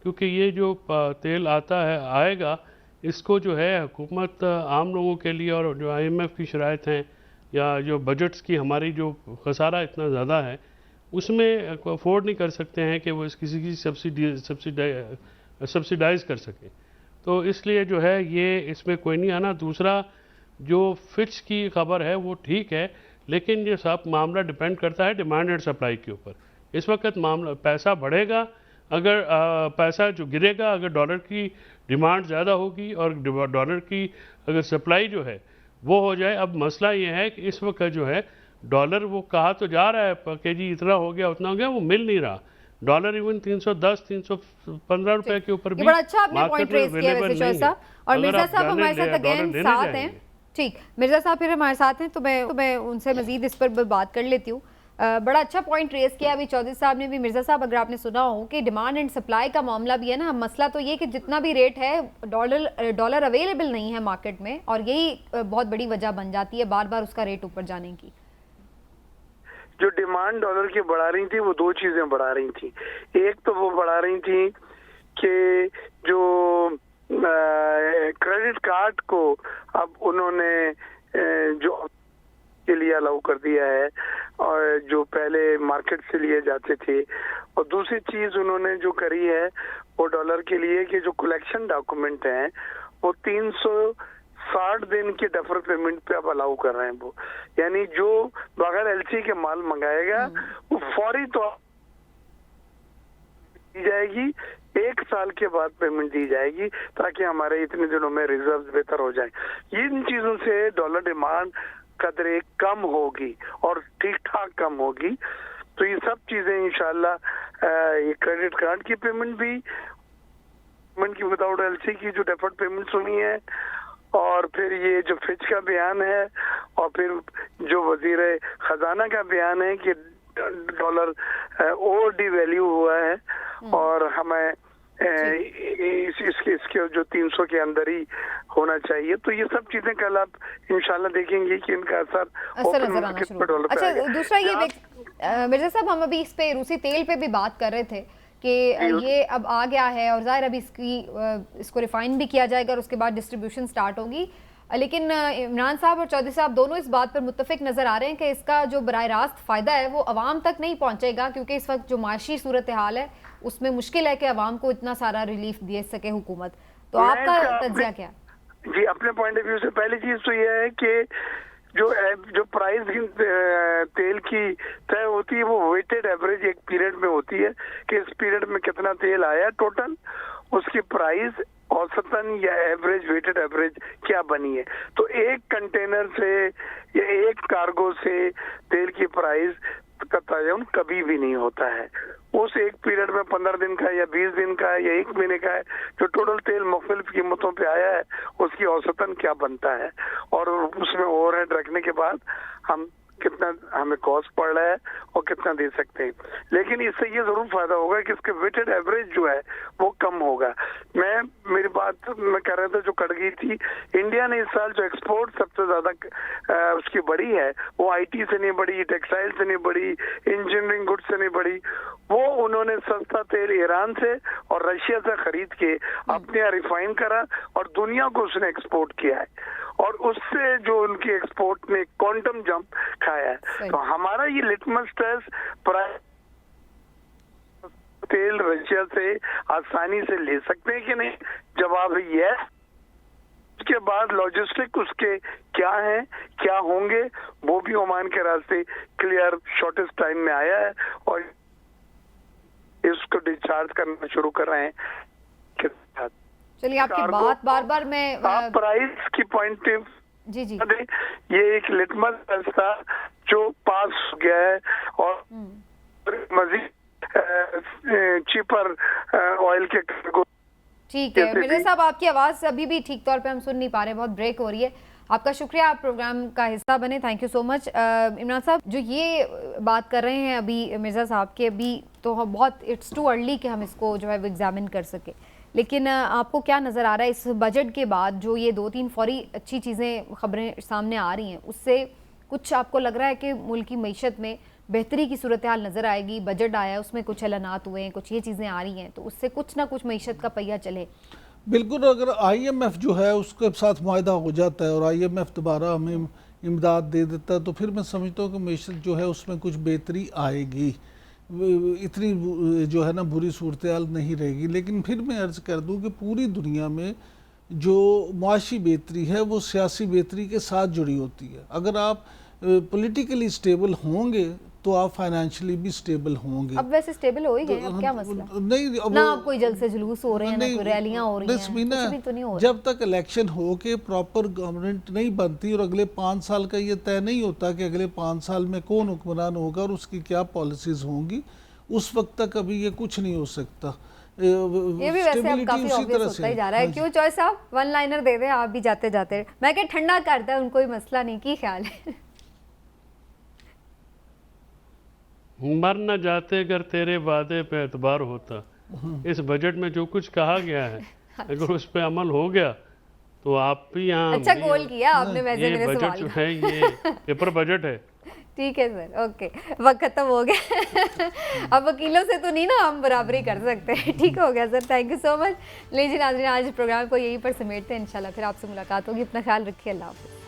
क्योंकि ये जो तेल आता है आएगा इसको जो है हुकूमत आम लोगों के लिए और जो IMF की शराइत हैं या जो बजट्स की हमारी जो खसारा इतना ज़्यादा है उसमें अफोर्ड नहीं कर सकते हैं कि वो किसी की सब्सिडाइज़ कर सकें, तो इसलिए जो है ये इसमें कोई नहीं आना। दूसरा जो फिच की खबर है वो ठीक है, लेकिन ये सब मामला डिपेंड करता है डिमांड एंड सप्लाई के ऊपर। इस वक्त मामला पैसा बढ़ेगा, अगर पैसा जो गिरेगा अगर डॉलर की डिमांड ज़्यादा होगी और डॉलर की अगर सप्लाई जो है वो हो जाए। अब मसला ये है कि इस वक्त जो है डॉलर वो कहा तो जा रहा है कि जी इतना हो गया उतना हो गया, वो मिल नहीं रहा। डॉलर इवन 310-315 रुपए के ऊपर भी बड़ा अच्छा आपने पॉइंट रेज किया वैसे चौधरी साहब। और मिर्जा साहब हमारे साथ अगेन साथ हैं। ठीक, मिर्जा साहब फिर हमारे साथ हैं तो मैं उनसे मजीद इस पर बात कर लेती हूँ। बड़ा अच्छा पॉइंट रेज किया अभी चौधरी साहब ने भी। मिर्जा साहब अगर आपने सुना हो कि डिमांड एंड सप्लाई का मामला भी है ना, मसला तो ये कि जितना भी रेट है डॉलर अवेलेबल नहीं है मार्केट में, और यही बहुत बड़ी वजह बन जाती है बार बार उसका रेट ऊपर जाने की। जो डिमांड डॉलर की बढ़ा रही थी वो दो चीजें बढ़ा रही थी। एक तो वो बढ़ा रही थी कि जो क्रेडिट कार्ड को अब उन्होंने जो के लिए अलाउ कर दिया है और जो पहले मार्केट से लिए जाते थे। और दूसरी चीज उन्होंने जो करी है वो डॉलर के लिए कि जो कलेक्शन डॉक्यूमेंट हैं वो 360 दिन के डेफर पेमेंट पे अब अलाउ कर रहे हैं वो, यानी जो बगैर LC के माल मंगाएगा वो फौरी तौर दी जाएगी, 1 साल के बाद पेमेंट दी जाएगी ताकि हमारे इतने दिनों में रिजर्व बेहतर हो जाए। इन चीजों से डॉलर डिमांड कदरे कम होगी और ठीक ठाक कम होगी। तो ये सब चीजें इंशाल्लाह ये क्रेडिट कार्ड की पेमेंट भी की विदाउट LC की जो डेफर्ड पेमेंट्स हुई है, और फिर ये जो फिच का बयान है, और फिर जो वजीर खजाना का बयान है कि डॉलर और डिवैल्यू हुआ है और हमें इसके जो 300 के अंदर ही होना चाहिए। तो ये सब चीजें कल आप इंशाल्लाह देखेंगे कि इनका असर नजर आना शुरू होगा। अच्छा, दूसरा ये मिर्जा साहब हम अभी इस पे रूसी तेल पे भी बात कर रहे थे कि ये अब आ गया है और जाहिर अभी इसको रिफाइन भी किया जाएगा और उसके बाद डिस्ट्रीब्यूशन स्टार्ट होगी, लेकिन इमरान साहब और चौधरी साहब दोनों इस बात पर मुत्तफिक नज़र आ रहे हैं कि इसका जो बराह रास्त फ़ायदा है वो अवाम तक नहीं पहुँचेगा, क्योंकि इस वक्त जो माशी सूरत हाल है उसमें मुश्किल है कि अवाम को इतना सारा रिलीफ दे सके हुकूमत। तो आपका तज्जिया क्या? जी, अपने पॉइंट ऑफ व्यू से पहली चीज़ तो यह है कि जो प्राइस तेल की तय होती है वो वेटेड एवरेज एक पीरियड में होती है कि इस पीरियड में कितना तेल आया टोटल, उसकी प्राइस औसतन या एवरेज वेटेड एवरेज क्या बनी है। तो एक कंटेनर से या एक कार्गो से तेल की प्राइस का तयन कभी भी नहीं होता है। उस एक पीरियड में 15 दिन का या 20 दिन का या 1 महीने का है जो टोटल तेल मुख्तलिफ कीमतों पे आया है उसकी औसतन क्या बनता है, और उसमें ओवरहेड रखने के बाद हम कितना हमें कॉस्ट पड़ रहा है और कितना दे सकते हैं। लेकिन इससे ये जरूर फायदा होगा कि इसके वेटेड एवरेज जो है वो कम होगा। मेरी बात मैं कर रहा था जो कट गई थी, इंडिया ने इस साल जो एक्सपोर्ट सबसे ज्यादा उसकी बढ़ी है वो IT से नहीं बढ़ी, टेक्सटाइल से नहीं बढ़ी, इंजीनियरिंग गुड्स से नहीं बढ़ी, वो उन्होंने सस्ता तेल ईरान से और रशिया से खरीद के अपने यहाँ रिफाइन करा और दुनिया को उसने एक्सपोर्ट किया है। और उससे जो उनकी एक्सपोर्ट ने क्वांटम जंप खाया है। तो हमारा ये लिटमस टेस्ट तेल रशिया से आसानी से ले सकते हैं कि नहीं, जवाब है यस। उसके बाद लॉजिस्टिक उसके क्या हैं, क्या होंगे, वो भी ओमान के रास्ते क्लियर शॉर्टेस्ट टाइम में आया है और इसको डिस्चार्ज करना शुरू कर रहे हैं। चलिए आपकी बात बार बार मैं आप प्राइस की पॉइंट जी ये एक लिटमस टेस्ट था जो पास हो गया है और मजीद चीपर ऑयल के कार्गो। ठीक है मिर्जा साहब, आपकी आवाज़ अभी भी ठीक तौर पे हम सुन नहीं पा रहे, बहुत ब्रेक हो रही है। आपका शुक्रिया, आप प्रोग्राम का हिस्सा बने, thank you so much. Imran साहब जो ये बात कर रहे हैं अभी मिर्ज़ा साहब के, अभी तो हम बहुत इट्स टू अर्ली कि हम इसको जो है वो एग्जामिन कर सके, लेकिन आपको क्या नज़र आ रहा है इस बजट के बाद जो ये 2-3 फौरी अच्छी चीज़ें खबरें सामने आ रही हैं, उससे कुछ आपको लग रहा है कि मुल्क की मईशत में बेहतरी की सूरत हाल नज़र आएगी? बजट आया है, उसमें कुछ ऐलानात हुए हैं, कुछ ये चीज़ें आ रही हैं, तो उससे कुछ ना कुछ मईशत का पहिया चले। बिल्कुल, अगर IMF जो है उसके साथ मुआहदा हो जाता है और IMF दोबारा हमें इमदाद दे देता है तो फिर मैं समझता हूँ कि मईशत जो है उसमें कुछ बेहतरी आएगी, इतनी जो है ना बुरी सूरत हाल नहीं रहेगी। लेकिन फिर मैं अर्ज़ कर दूँ कि पूरी दुनिया में जो मुआशी बेहतरी है वो सियासी बेहतरी के साथ जुड़ी होती है। अगर आप पॉलिटिकली स्टेबल होंगे तो आप फाइनेंशियली भी स्टेबल होंगे। अब वैसे स्टेबल हो ही गए, अब क्या मसला? नहीं, अब ना कोई जल्द से जुलूस हो रहे हैं, ना कोई रैलियां हो रही हैं, कुछ भी तो नहीं हो रहा। जब तक इलेक्शन हो के प्रॉपर गवर्नमेंट नहीं बनती और अगले 5 साल का ये तय नहीं होता कि अगले 5 साल में कौन हुक्मरान होगा और उसकी क्या पॉलिसीज होंगी, उस वक्त तक अभी ये कुछ नहीं हो सकता। ये भी वैसे अब काफी ऑब्वियस होता ही जा रहा है। क्यों चॉइस साहब, वन लाइनर दे दें आप भी जाते जाते। मैं क्या ठंडा करता है उनको ही मसला नहीं, की ख्याल है? मर न जाते अगर तेरे वादे पे एतबार होता। इस बजट में जो कुछ कहा गया है अगर उस पे अमल हो गया तो आप भी यहाँ अच्छा गोल किया आपने वैसे मेरे बजट जो है ये पेपर बजट है। ठीक है सर, ओके, वक्त खत्म हो गया। अब वकीलों से तो नहीं ना हम बराबरी कर सकते। ठीक हो गया sir, thank you so much. लीजिए नाज़रीन, आज प्रोग्राम को यहीं पर समेटते हैं, इंशाल्लाह फिर आपसे मुलाकात होगी। अपना ख्याल रखिए, अल्लाह हाफ़िज़।